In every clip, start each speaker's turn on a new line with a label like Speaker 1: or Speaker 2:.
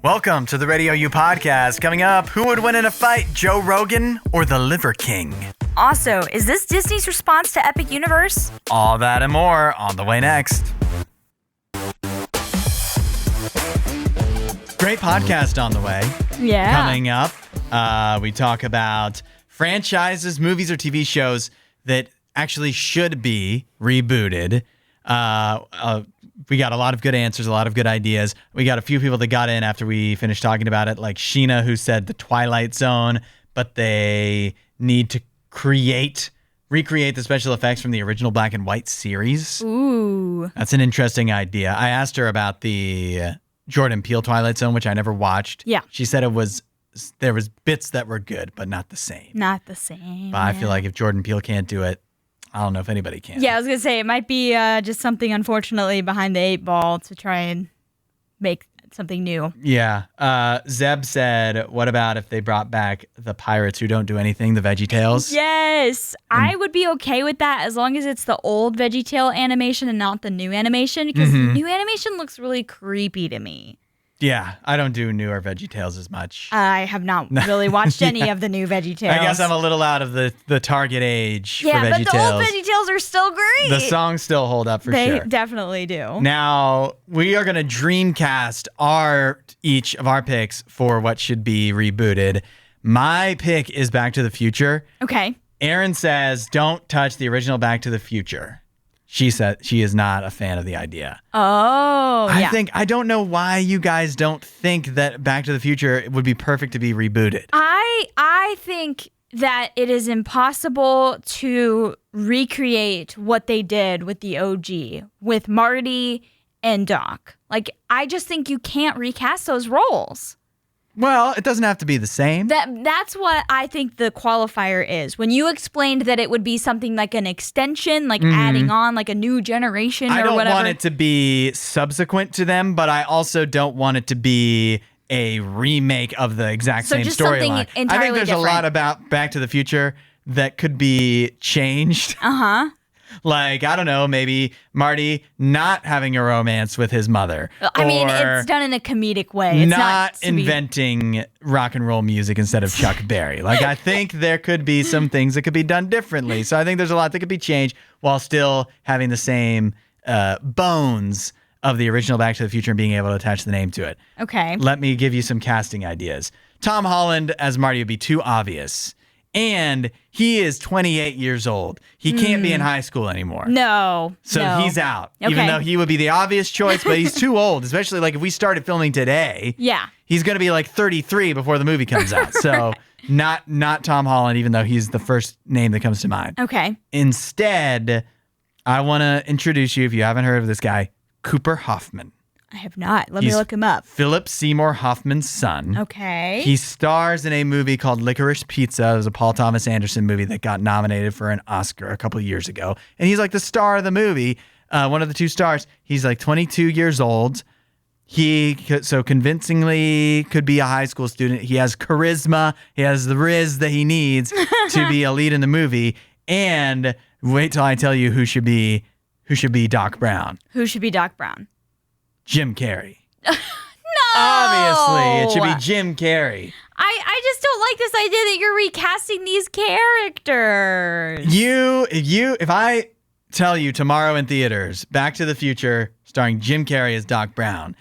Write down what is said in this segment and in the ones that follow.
Speaker 1: Welcome to the RadioU podcast. Coming up, who would win in a fight, Joe Rogan or the Liver King?
Speaker 2: Also, is this Disney's response to Epic Universe?
Speaker 1: All that and more on the way next. Great podcast on the way.
Speaker 2: Yeah.
Speaker 1: Coming up, we talk about franchises, movies, or TV shows that actually should be rebooted. We got a lot of good answers, a lot of good ideas. We got a few people that got in after we finished talking about it, like Sheena, who said the Twilight Zone, but they need to recreate the special effects from the original black and white series.
Speaker 2: Ooh.
Speaker 1: That's an interesting idea. I asked her about the Jordan Peele Twilight Zone, which I never watched.
Speaker 2: Yeah.
Speaker 1: She said there was bits that were good, but not the same.
Speaker 2: Not the same.
Speaker 1: But I feel like if Jordan Peele can't do it, I don't know if anybody can.
Speaker 2: Yeah, I was going to say, it might be just something, unfortunately, behind the 8 ball to try and make something new.
Speaker 1: Yeah. Zeb said, what about if they brought back the pirates who don't do anything, the VeggieTales?
Speaker 2: Yes. I would be okay with that as long as it's the old VeggieTale animation and not the new animation, because the new animation looks really creepy to me.
Speaker 1: Yeah, I don't do newer VeggieTales as much.
Speaker 2: I have not really watched any of the new VeggieTales.
Speaker 1: I guess I'm a little out of the target age for VeggieTales.
Speaker 2: Yeah, but the old VeggieTales are still great.
Speaker 1: The songs still hold up for sure.
Speaker 2: They definitely do.
Speaker 1: Now, we are going to dreamcast each of our picks for what should be rebooted. My pick is Back to the Future.
Speaker 2: Okay.
Speaker 1: Erin says, don't touch the original Back to the Future. She said she is not a fan of the idea.
Speaker 2: Oh, yeah.
Speaker 1: I don't know why you guys don't think that Back to the Future would be perfect to be rebooted.
Speaker 2: I think that it is impossible to recreate what they did with the OG, with Marty and Doc. Like, I just think you can't recast those roles.
Speaker 1: Well, it doesn't have to be the same.
Speaker 2: That's what I think the qualifier is. When you explained that it would be something like an extension, like adding on like a new generation or whatever.
Speaker 1: I don't want it to be subsequent to them, but I also don't want it to be a remake of the exact same storyline. I think there's a lot about Back to the Future that could be changed.
Speaker 2: Uh-huh.
Speaker 1: Like, I don't know, maybe Marty not having a romance with his mother.
Speaker 2: I mean, it's done in a comedic way. It's
Speaker 1: not inventing rock and roll music instead of Chuck Berry. Like, I think there could be some things that could be done differently. So I think there's a lot that could be changed while still having the same bones of the original Back to the Future and being able to attach the name to it.
Speaker 2: Okay.
Speaker 1: Let me give you some casting ideas. Tom Holland as Marty would be too obvious. And he is 28 years old. He can't be in high school anymore.
Speaker 2: No.
Speaker 1: So he's out.
Speaker 2: Okay.
Speaker 1: Even though he would be the obvious choice, but he's too old, especially like if we started filming today.
Speaker 2: Yeah.
Speaker 1: He's going to be like 33 before the movie comes out. So not Tom Holland, even though he's the first name that comes to mind.
Speaker 2: Okay.
Speaker 1: Instead, I want to introduce you, if you haven't heard of this guy, Cooper Hoffman.
Speaker 2: I have not. Let me look him up.
Speaker 1: Philip Seymour Hoffman's son.
Speaker 2: Okay.
Speaker 1: He stars in a movie called Licorice Pizza. It was a Paul Thomas Anderson movie that got nominated for an Oscar a couple of years ago. And he's like the star of the movie, one of the two stars. He's like 22 years old. He so convincingly could be a high school student. He has charisma. He has the riz that he needs to be a lead in the movie. And wait till I tell you who should be Doc Brown.
Speaker 2: Who should be Doc Brown?
Speaker 1: Jim Carrey.
Speaker 2: No!
Speaker 1: Obviously, it should be Jim Carrey.
Speaker 2: I just don't like this idea that you're recasting these characters.
Speaker 1: If I tell you tomorrow in theaters, Back to the Future starring Jim Carrey as Doc Brown,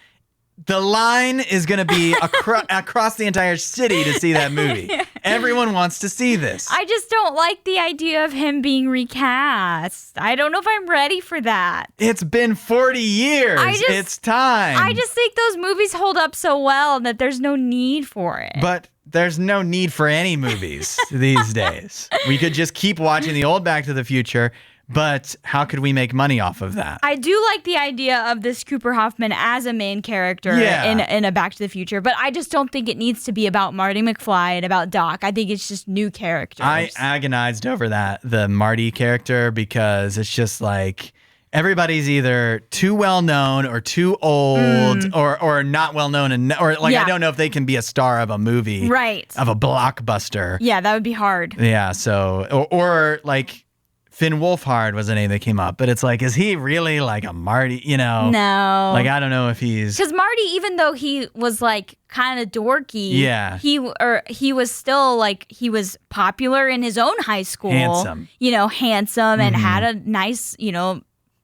Speaker 1: the line is going to be across the entire city to see that movie. Everyone wants to see this.
Speaker 2: I just don't like the idea of him being recast. I don't know if I'm ready for that.
Speaker 1: It's been 40 years. It's time.
Speaker 2: I just think those movies hold up so well that there's no need for it.
Speaker 1: But there's no need for any movies these days. We could just keep watching the old Back to the Future. But how could we make money off of that?
Speaker 2: I do like the idea of this Cooper Hoffman as a main character in a Back to the Future, but I just don't think it needs to be about Marty McFly and about Doc. I think it's just new characters.
Speaker 1: I agonized over the Marty character, because it's just like everybody's either too well known or too old or not well known, I don't know if they can be a star of a movie,
Speaker 2: right?
Speaker 1: Of a blockbuster.
Speaker 2: Yeah, that would be hard.
Speaker 1: Yeah, so or like Finn Wolfhard was a name that came up, but it's like, is he really like a Marty? You know,
Speaker 2: No.
Speaker 1: Like I don't know if he's
Speaker 2: because Marty, even though he was like kind of dorky, he was still like he was popular in his own high school, handsome, and had a nice,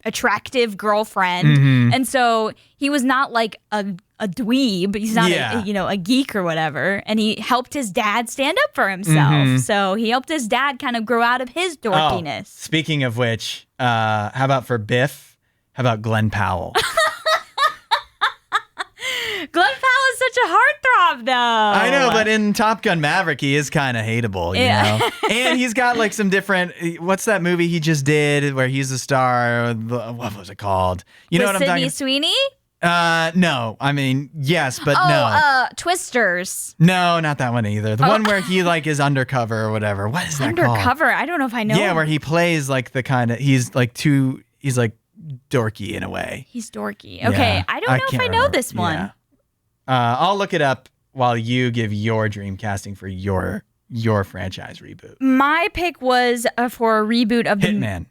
Speaker 2: attractive girlfriend, and so he was not like a dweeb. He's not a geek or whatever, and he helped his dad stand up for himself. So he helped his dad kind of grow out of his dorkiness.
Speaker 1: Speaking of which, how about for Biff? How about Glenn Powell?
Speaker 2: Glenn Powell is such a heartthrob, though.
Speaker 1: I know, but in Top Gun Maverick, he is kind of hateable, you know? And he's got like some different, what's that movie he just did where he's a star? What was it called? You know what I'm talking about?
Speaker 2: Sydney Sweeney?
Speaker 1: No. I mean, yes, but no.
Speaker 2: Twisters.
Speaker 1: No, not that one either. The one where he like is undercover or whatever. What is that called?
Speaker 2: Undercover? I don't know if I know.
Speaker 1: Yeah, where he plays like the kind of, he's like dorky in a way.
Speaker 2: He's dorky. Okay,
Speaker 1: Yeah,
Speaker 2: I don't know if I know this one.
Speaker 1: Yeah. I'll look it up while you give your dream casting for your franchise reboot.
Speaker 2: My pick was for a reboot of
Speaker 1: Hitman.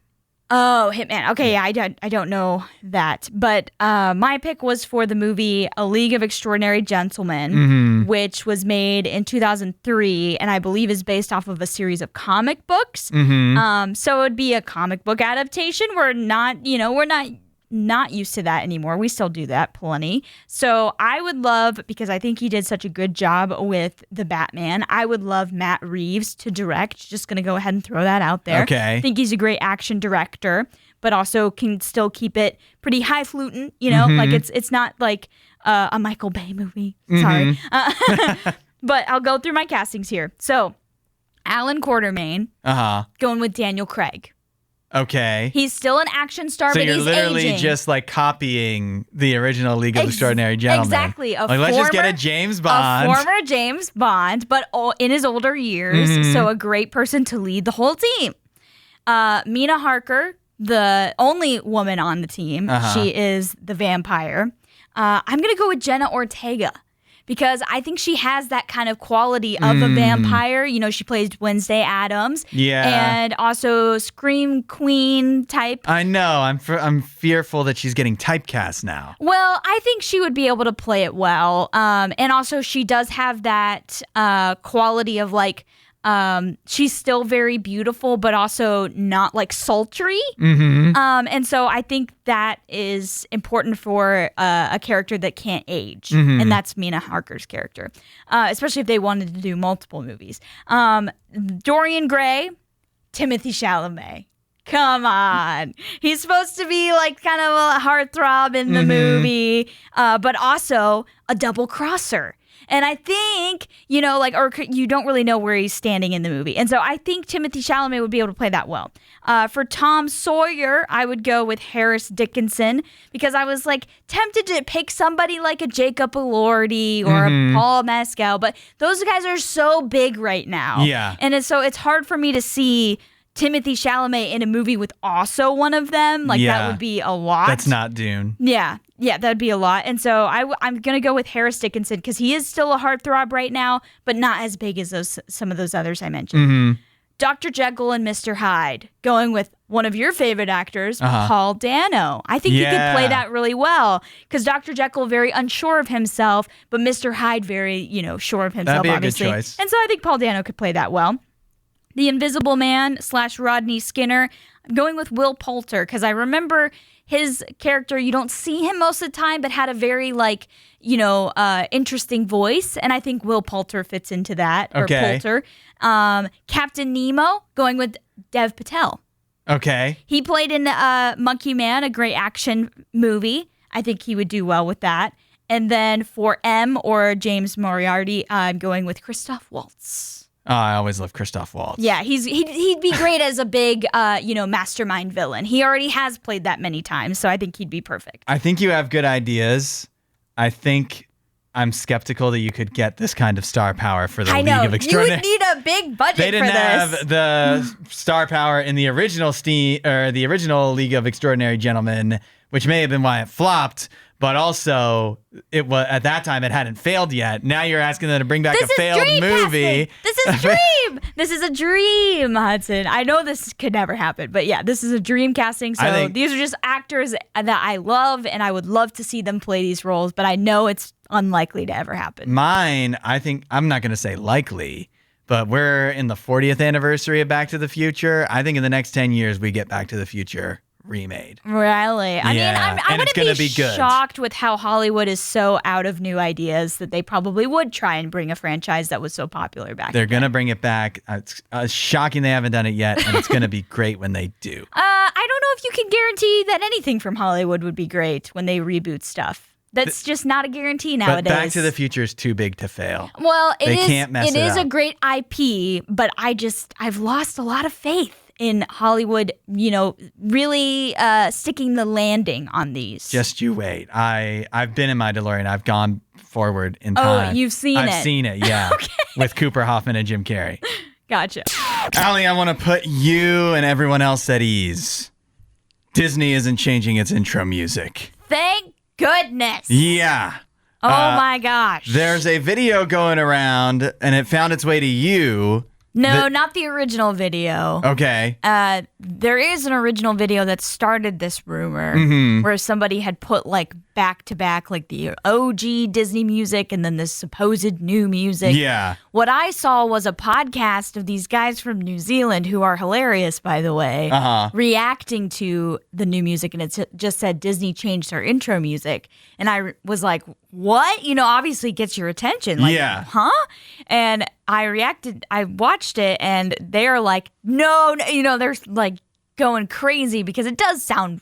Speaker 2: Oh, Hitman. Okay, yeah, I don't know that. But my pick was for the movie A League of Extraordinary Gentlemen, which was made in 2003 and I believe is based off of a series of comic books. So it would be a comic book adaptation. We're not used to that anymore. We still do that plenty. So I would love, because I think he did such a good job with the Batman, I would love Matt Reeves to direct. Just going to go ahead and throw that out there.
Speaker 1: Okay.
Speaker 2: I think he's a great action director, but also can still keep it pretty highfalutin, like it's not like a Michael Bay movie. Sorry. But I'll go through my castings here. So Alan Quartermain, going with Daniel Craig.
Speaker 1: Okay.
Speaker 2: He's still an action star, but he's aging. So you're literally
Speaker 1: just like copying the original League of Extraordinary Gentlemen.
Speaker 2: Exactly.
Speaker 1: Let's just get a James Bond.
Speaker 2: A former James Bond, but in his older years. So a great person to lead the whole team. Mina Harker, the only woman on the team. She is the vampire. I'm going to go with Jenna Ortega. Because I think she has that kind of quality of a vampire. She plays Wednesday Addams.
Speaker 1: Yeah.
Speaker 2: And also Scream Queen type.
Speaker 1: I know. I'm fearful that she's getting typecast now.
Speaker 2: Well, I think she would be able to play it well. And also she does have that quality of like, she's still very beautiful, but also not like sultry. And so I think that is important for a character that can't age. And that's Mina Harker's character, especially if they wanted to do multiple movies. Dorian Gray, Timothy Chalamet. Come on. He's supposed to be like kind of a heartthrob in the movie, but also a double crosser. And I think, or you don't really know where he's standing in the movie. And so I think Timothy Chalamet would be able to play that well. For Tom Sawyer, I would go with Harris Dickinson because I was like tempted to pick somebody like a Jacob Elordi or a Paul Mescal, but those guys are so big right now.
Speaker 1: Yeah.
Speaker 2: And it's hard for me to see Timothy Chalamet in a movie with also one of them. That would be a lot.
Speaker 1: That's not Dune.
Speaker 2: Yeah, that'd be a lot. And so I'm going to go with Harris Dickinson because he is still a heartthrob right now, but not as big as some of those others I mentioned. Dr. Jekyll and Mr. Hyde, going with one of your favorite actors, Paul Dano. I think he could play that really well because Dr. Jekyll very unsure of himself, but Mr. Hyde very, sure of himself,
Speaker 1: That'd be
Speaker 2: obviously.
Speaker 1: A good choice.
Speaker 2: And so I think Paul Dano could play that well. The Invisible Man / Rodney Skinner. I'm going with Will Poulter because I remember his character. You don't see him most of the time, but had a very interesting voice. And I think Will Poulter fits into that. Or Poulter. Captain Nemo, going with Dev Patel.
Speaker 1: Okay.
Speaker 2: He played in Monkey Man, a great action movie. I think he would do well with that. And then for M or James Moriarty, I'm going with Christoph Waltz.
Speaker 1: Oh, I always love Christoph Waltz.
Speaker 2: Yeah, he'd be great as a big, mastermind villain. He already has played that many times, so I think he'd be perfect.
Speaker 1: I think you have good ideas. I think I'm skeptical that you could get this kind of star power for the League of Extraordinary.
Speaker 2: You would need a big budget for this.
Speaker 1: They didn't have the star power in the original the original League of Extraordinary Gentlemen, which may have been why it flopped. But also, it was at that time it hadn't failed yet. Now you're asking them to bring back a failed movie.
Speaker 2: This his dream. This is a dream, Hudson. I know this could never happen, but yeah, this is a dream casting. So these are just actors that I love, and I would love to see them play these roles, but I know it's unlikely to ever happen.
Speaker 1: Mine, I think, I'm not going to say likely, but we're in the 40th anniversary of Back to the Future. I think in the next 10 years, we get Back to the Future remade.
Speaker 2: Really? I mean, I wouldn't be
Speaker 1: good.
Speaker 2: shocked with how Hollywood is so out of new ideas that they probably would try and bring a franchise that was so popular back.
Speaker 1: They're going to bring it back. It's shocking they haven't done it yet, and it's going to be great when they do.
Speaker 2: I don't know if you can guarantee that anything from Hollywood would be great when they reboot stuff. That's just not a guarantee nowadays.
Speaker 1: But Back to the Future is too big to fail.
Speaker 2: Well,
Speaker 1: they can't mess it
Speaker 2: is
Speaker 1: up.
Speaker 2: a great IP, but I've lost a lot of faith in Hollywood, really sticking the landing on these.
Speaker 1: Just you wait. I've been in my DeLorean. I've gone forward in time.
Speaker 2: Oh, you've seen it?
Speaker 1: I've seen it, yeah.
Speaker 2: Okay.
Speaker 1: With Cooper Hoffman and Jim Carrey.
Speaker 2: Gotcha.
Speaker 1: Allie, I want to put you and everyone else at ease. Disney isn't changing its intro music.
Speaker 2: Thank goodness.
Speaker 1: Yeah.
Speaker 2: Oh my gosh.
Speaker 1: There's a video going around, and it found its way to you.
Speaker 2: No, not the original video.
Speaker 1: Okay.
Speaker 2: There is an original video that started this rumor where somebody had put back to back the OG Disney music and then this supposed new music.
Speaker 1: Yeah.
Speaker 2: What I saw was a podcast of these guys from New Zealand who are hilarious, by the way, reacting to the new music, and it just said Disney changed their intro music. And I was like, what? Obviously gets your attention.
Speaker 1: Yeah.
Speaker 2: Huh? And I watched it, and they're like, no, they're going crazy because it does sound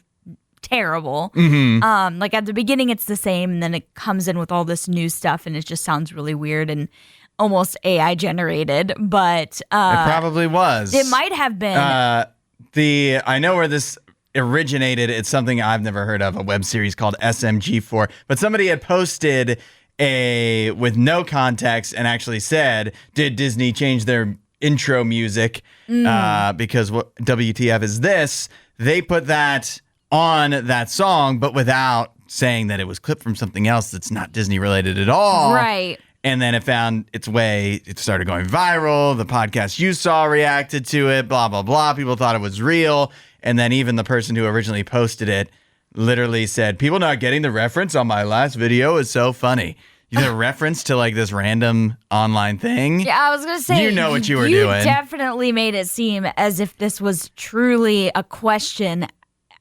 Speaker 2: terrible. At the beginning it's the same, and then it comes in with all this new stuff, and it just sounds really weird and almost AI generated. But
Speaker 1: it probably was.
Speaker 2: It might have been.
Speaker 1: I know where this originated. It's something I've never heard of, a web series called SMG4. But somebody had posted with no context and actually said, did Disney change their intro music? Because what WTF is this? They put that on that song, but without saying that it was clipped from something else that's not Disney related at all.
Speaker 2: Right.
Speaker 1: And then it found its way, it started going viral. The podcast you saw reacted to it, blah, blah, blah. People thought it was real. And then even the person who originally posted it literally said, people not getting the reference on my last video is so funny. The reference to this random online thing.
Speaker 2: Yeah, I was going to say.
Speaker 1: You know what you were doing.
Speaker 2: You definitely made it seem as if this was truly a question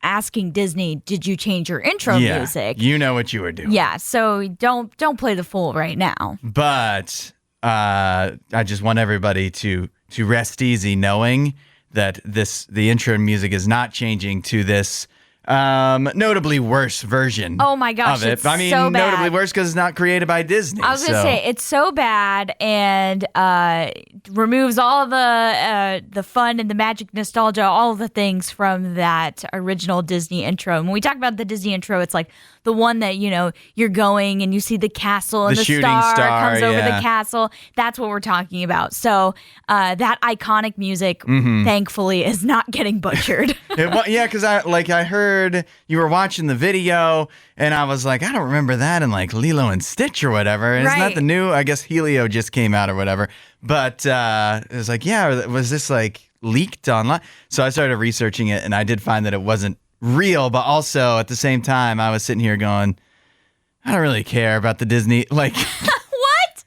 Speaker 2: asking Disney, did you change your intro music?
Speaker 1: You know what you were doing.
Speaker 2: Yeah, so don't play the fool right now.
Speaker 1: But I just want everybody to rest easy knowing that the intro music is not changing to this notably worse version.
Speaker 2: Oh my gosh,
Speaker 1: of it.
Speaker 2: it's so bad.
Speaker 1: Notably worse because it's not created by Disney.
Speaker 2: I was going to say, it's so bad and removes all the fun and the magic, nostalgia, all of the things from that original Disney intro. And when we talk about the Disney intro, it's the one that, you're going and you see the castle and the
Speaker 1: shooting
Speaker 2: star comes over
Speaker 1: yeah.
Speaker 2: the castle. That's what we're talking about. So that iconic music, thankfully, is not getting butchered.
Speaker 1: Because I heard you were watching the video, and I was like, I don't remember that in Lilo and Stitch or whatever. And Isn't that the new? I guess Helio just came out or whatever. But it was was this leaked online? So I started researching it, and I did find that it wasn't real, but also at the same time, I was sitting here going, I don't really care about the Disney
Speaker 2: What?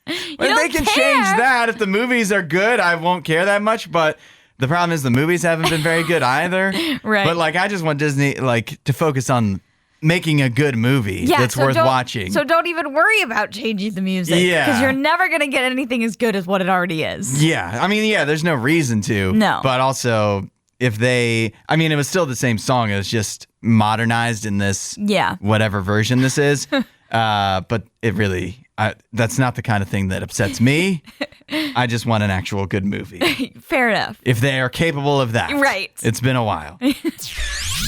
Speaker 1: If they can change that, if the movies are good, I won't care that much. But the problem is the movies haven't been very good either.
Speaker 2: Right.
Speaker 1: But I just want Disney to focus on making a good movie that's worth watching.
Speaker 2: So don't even worry about changing the music.
Speaker 1: Yeah.
Speaker 2: Because you're never going to get anything as good as what it already is.
Speaker 1: Yeah. There's no reason to.
Speaker 2: No.
Speaker 1: But also, if it was still the same song. It was just modernized in this whatever version this is. But it really, that's not the kind of thing that upsets me. I just want an actual good movie.
Speaker 2: Fair enough.
Speaker 1: If they are capable of that.
Speaker 2: Right.
Speaker 1: It's been a while. I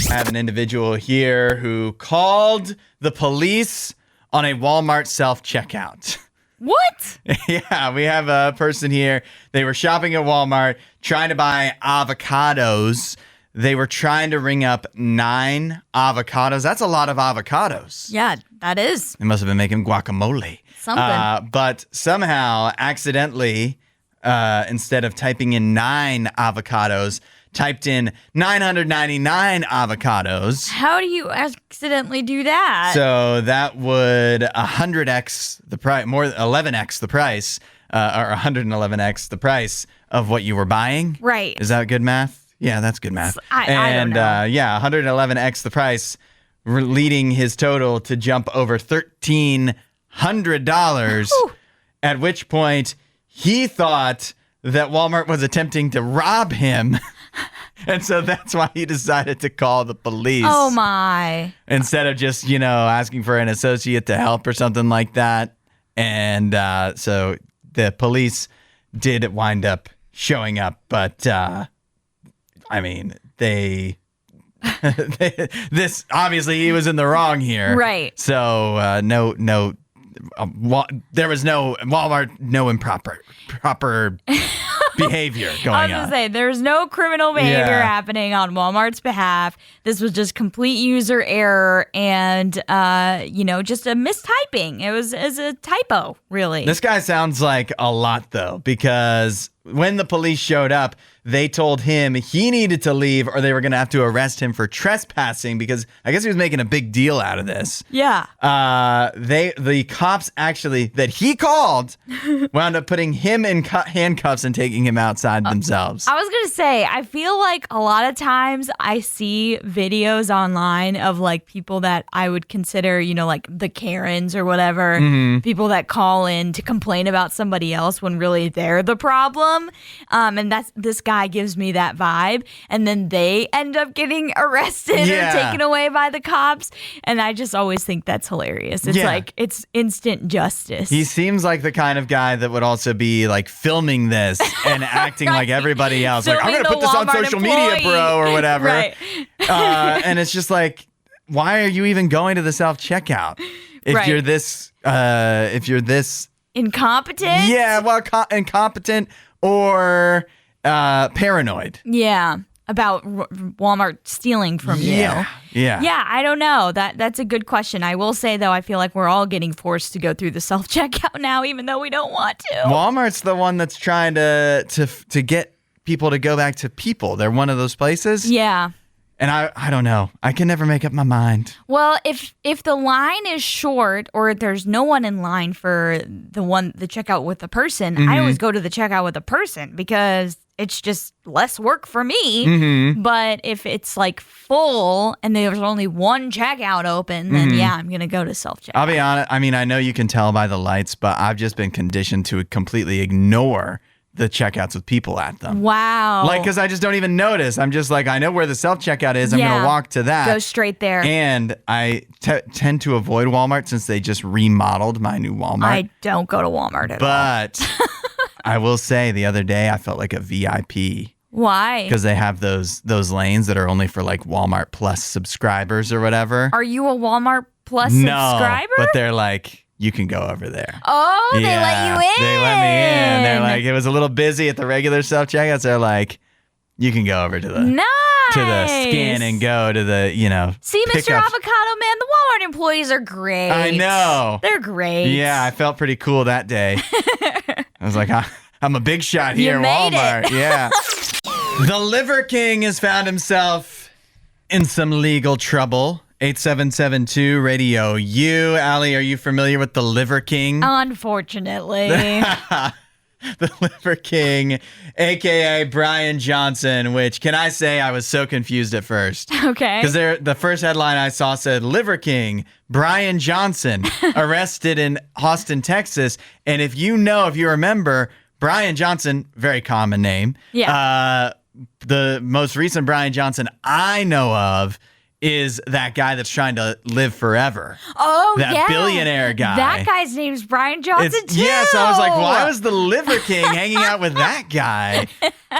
Speaker 1: have an individual here who called the police on a Walmart self-checkout.
Speaker 2: What?
Speaker 1: Yeah, we have a person here. They were shopping at Walmart trying to buy avocados. They were trying to ring up 9 avocados. That's a lot of avocados.
Speaker 2: Yeah, that is.
Speaker 1: They must have been making guacamole.
Speaker 2: Something.
Speaker 1: But somehow, accidentally, instead of typing in 9 avocados, typed in 999 avocados.
Speaker 2: How do you accidentally do that?
Speaker 1: So that would 100x the price, more 11x the price, or 111x the price of what you were buying.
Speaker 2: Right.
Speaker 1: Is that good math? Yeah, that's good math.
Speaker 2: I don't know.
Speaker 1: Yeah, 111x the price, leading his total to jump over $1,300. At which point he thought that Walmart was attempting to rob him. And so that's why he decided to call the police.
Speaker 2: Oh, my.
Speaker 1: Instead of just, asking for an associate to help or something like that. And so the police did wind up showing up. But, this, obviously, he was in the wrong here.
Speaker 2: Right.
Speaker 1: So, there was no Walmart, no improper behavior going on.
Speaker 2: I was going to say, there's no criminal behavior happening on Walmart's behalf. This was just complete user error and, just a mistyping. It was a typo, really.
Speaker 1: This guy sounds like a lot, though, because when the police showed up, they told him he needed to leave or they were going to have to arrest him for trespassing because I guess he was making a big deal out of this.
Speaker 2: Yeah.
Speaker 1: The cops actually that he called wound up putting him in handcuffs and taking him outside themselves.
Speaker 2: I was going to say, I feel like a lot of times I see videos online of like people that I would consider, like the Karens or whatever, people that call in to complain about somebody else when really they're the problem. And this guy gives me that vibe, and then they end up getting arrested or taken away by the cops, and I just always think that's hilarious. It's like it's instant justice.
Speaker 1: He seems like the kind of guy that would also be like filming this and acting like everybody else. Like, I'm going to put this on social media, bro, or whatever.
Speaker 2: Right.
Speaker 1: And it's just like, why are you even going to the self-checkout if you're this
Speaker 2: incompetent?
Speaker 1: Yeah, well, incompetent or paranoid.
Speaker 2: Yeah, about Walmart stealing from you.
Speaker 1: Yeah.
Speaker 2: Yeah, I don't know. That's a good question. I will say, though, I feel like we're all getting forced to go through the self-checkout now, even though we don't want to.
Speaker 1: Walmart's the one that's trying to get people to go back to people. They're one of those places.
Speaker 2: Yeah.
Speaker 1: And I don't know. I can never make up my mind.
Speaker 2: Well, if the line is short or there's no one in line for the checkout with the person, I always go to the checkout with the person because it's just less work for me. But if it's like full and there's only one checkout open, then I'm going to go to self-checkout.
Speaker 1: I'll be honest. I mean, I know you can tell by the lights, but I've just been conditioned to completely ignore the checkouts with people at them.
Speaker 2: Wow.
Speaker 1: Like, because I just don't even notice. I'm just like, I know where the self-checkout is. I'm going to walk to that.
Speaker 2: Go straight there.
Speaker 1: And I tend to avoid Walmart since they just remodeled my new Walmart.
Speaker 2: I don't go to Walmart at all.
Speaker 1: But I will say the other day I felt like a VIP.
Speaker 2: Why?
Speaker 1: Because they have those lanes that are only for like Walmart Plus subscribers or whatever.
Speaker 2: Are you a Walmart Plus subscriber?
Speaker 1: But they're like, you can go over there.
Speaker 2: Oh, they let you in.
Speaker 1: They let me in. They're like, it was a little busy at the regular self-checkouts. They're like, you can go over to the scan and go to the,
Speaker 2: See, Mr. Avocado Man, the Walmart employees are great.
Speaker 1: I know.
Speaker 2: They're great.
Speaker 1: Yeah, I felt pretty cool that day. I was like, I'm a big shot here, Walmart. Yeah. The Liver King has found himself in some legal trouble. 8772 RadioU. Allie, are you familiar with the Liver King?
Speaker 2: Unfortunately.
Speaker 1: The Liver King, a.k.a. Brian Johnson, which, can I say, I was so confused at first.
Speaker 2: Okay.
Speaker 1: Because the first headline I saw said, Liver King, Brian Johnson, arrested in Austin, Texas. And if you remember, Brian Johnson, very common name.
Speaker 2: Yeah.
Speaker 1: The most recent Brian Johnson I know of is that guy that's trying to live forever.
Speaker 2: Oh,
Speaker 1: that billionaire guy.
Speaker 2: That guy's name's Brian Johnson, too.
Speaker 1: Yeah, so I was like, why was the Liver King hanging out with that guy?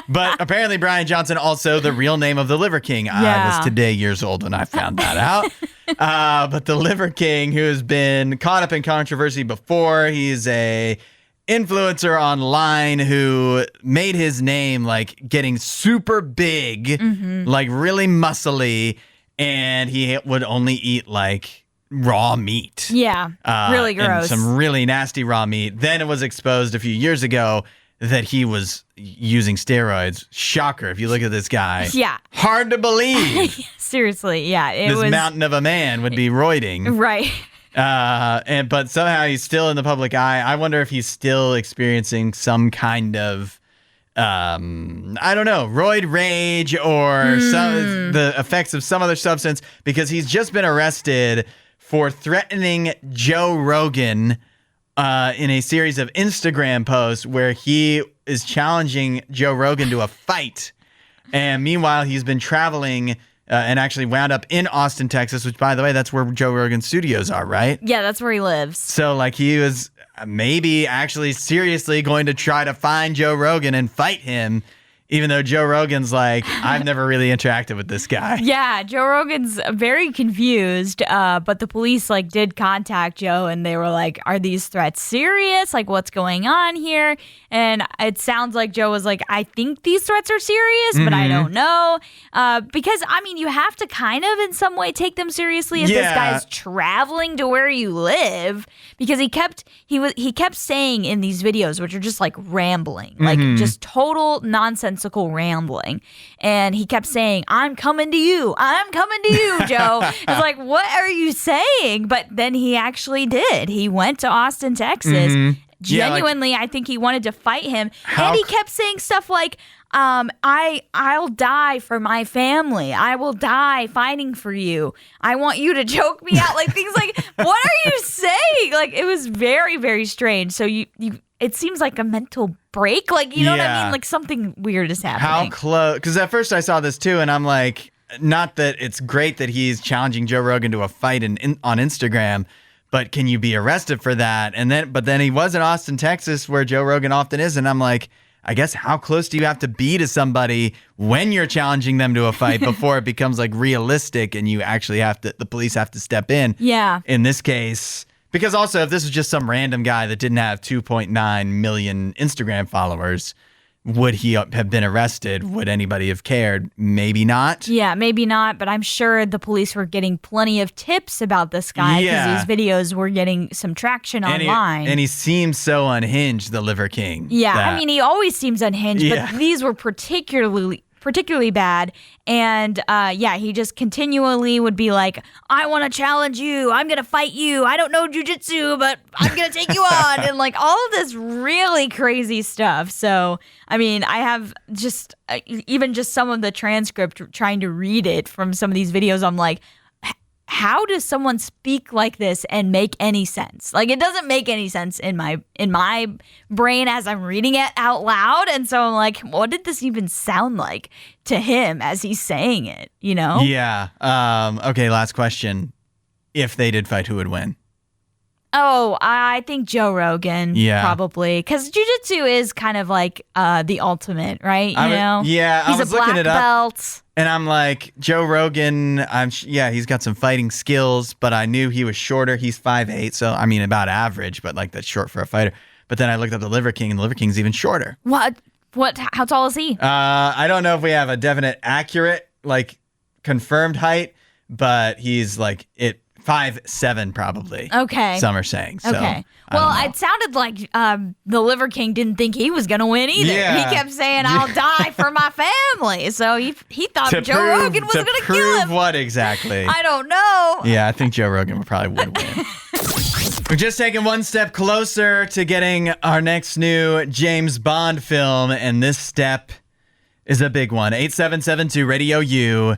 Speaker 1: But apparently Brian Johnson, also the real name of the Liver King.
Speaker 2: Yeah.
Speaker 1: I was today years old when I found that out. But the Liver King, who has been caught up in controversy before, he's a influencer online who made his name like getting super big, like really muscly, and he would only eat like raw meat.
Speaker 2: Yeah, really gross.
Speaker 1: And some really nasty raw meat. Then it was exposed a few years ago that he was using steroids. Shocker if you look at this guy.
Speaker 2: Yeah.
Speaker 1: Hard to believe.
Speaker 2: Seriously, yeah.
Speaker 1: This mountain of a man would be roiding.
Speaker 2: Right.
Speaker 1: But somehow he's still in the public eye. I wonder if he's still experiencing some kind of I don't know, roid rage or the effects of some other substance, because he's just been arrested for threatening Joe Rogan in a series of Instagram posts where he is challenging Joe Rogan to a fight. And meanwhile, he's been traveling and actually wound up in Austin, Texas, which, by the way, that's where Joe Rogan's studios are, right?
Speaker 2: Yeah, that's where he lives.
Speaker 1: So, like, he was maybe actually seriously going to try to find Joe Rogan and fight him, even though Joe Rogan's like, I've never really interacted with this guy.
Speaker 2: Yeah, Joe Rogan's very confused, but the police did contact Joe, and they were like, are these threats serious? Like, what's going on here? And it sounds like Joe was like, I think these threats are serious, but I don't know. Because, I mean, you have to kind of in some way take them seriously if this guy's traveling to where you live, because he kept saying in these videos, which are just like rambling, like just total nonsensical rambling. And he kept saying, I'm coming to you, Joe. It's like, what are you saying? But then he actually did. He went to Austin, Texas. Genuinely, I think he wanted to fight him. And he kept saying stuff like, I'll die for my family. I will die fighting for you. I want you to choke me out. Like, things like, what are you saying? Like, it was very, very strange. So it seems like a mental break. Like, you know what I mean? Like, something weird is happening.
Speaker 1: How close? Because at first I saw this too, and I'm like, not that it's great that he's challenging Joe Rogan to a fight on Instagram, but can you be arrested for that? But then he was in Austin, Texas, where Joe Rogan often is, and I'm like, I guess how close do you have to be to somebody when you're challenging them to a fight before it becomes like realistic and you actually the police have to step in?
Speaker 2: Yeah.
Speaker 1: In this case, because also if this was just some random guy that didn't have 2.9 million Instagram followers, would he have been arrested? Would anybody have cared? Maybe not.
Speaker 2: Yeah, maybe not. But I'm sure the police were getting plenty of tips about this guy because these videos were getting some traction online.
Speaker 1: And he seems so unhinged, the Liver King.
Speaker 2: Yeah, I mean, he always seems unhinged, but these were particularly bad. And he just continually would be like, I want to challenge you. I'm going to fight you. I don't know jujitsu, but I'm going to take you on. And like all of this really crazy stuff. So, I mean, I have just even just some of the transcript trying to read it from some of these videos. I'm like, how does someone speak like this and make any sense? Like, it doesn't make any sense in my brain as I'm reading it out loud. And so I'm like, what did this even sound like to him as he's saying it, you know?
Speaker 1: Yeah. Okay, last question. If they did fight, who would win?
Speaker 2: Oh, I think Joe Rogan, probably. Because jiu-jitsu is kind of like the ultimate, right? You know?
Speaker 1: Yeah,
Speaker 2: he's
Speaker 1: I was
Speaker 2: a black
Speaker 1: looking it up.
Speaker 2: belt.
Speaker 1: And I'm like, Joe Rogan, he's got some fighting skills, but I knew he was shorter. He's 5'8", so I mean about average, but like that's short for a fighter. But then I looked up the Liver King, and the Liver King's even shorter.
Speaker 2: What? How tall is he?
Speaker 1: I don't know if we have a definite, accurate, like confirmed height, but he's like 5'7" probably.
Speaker 2: Okay.
Speaker 1: Some are saying. So,
Speaker 2: okay. Well, it sounded like the Liver King didn't think he was going to win either.
Speaker 1: Yeah.
Speaker 2: He kept saying, I'll die for my family. So he thought Joe Rogan was going to kill him.
Speaker 1: What exactly?
Speaker 2: I don't know.
Speaker 1: Yeah, I think Joe Rogan probably would win. We're just taking one step closer to getting our next new James Bond film, and this step is a big one. 8772 RadioU,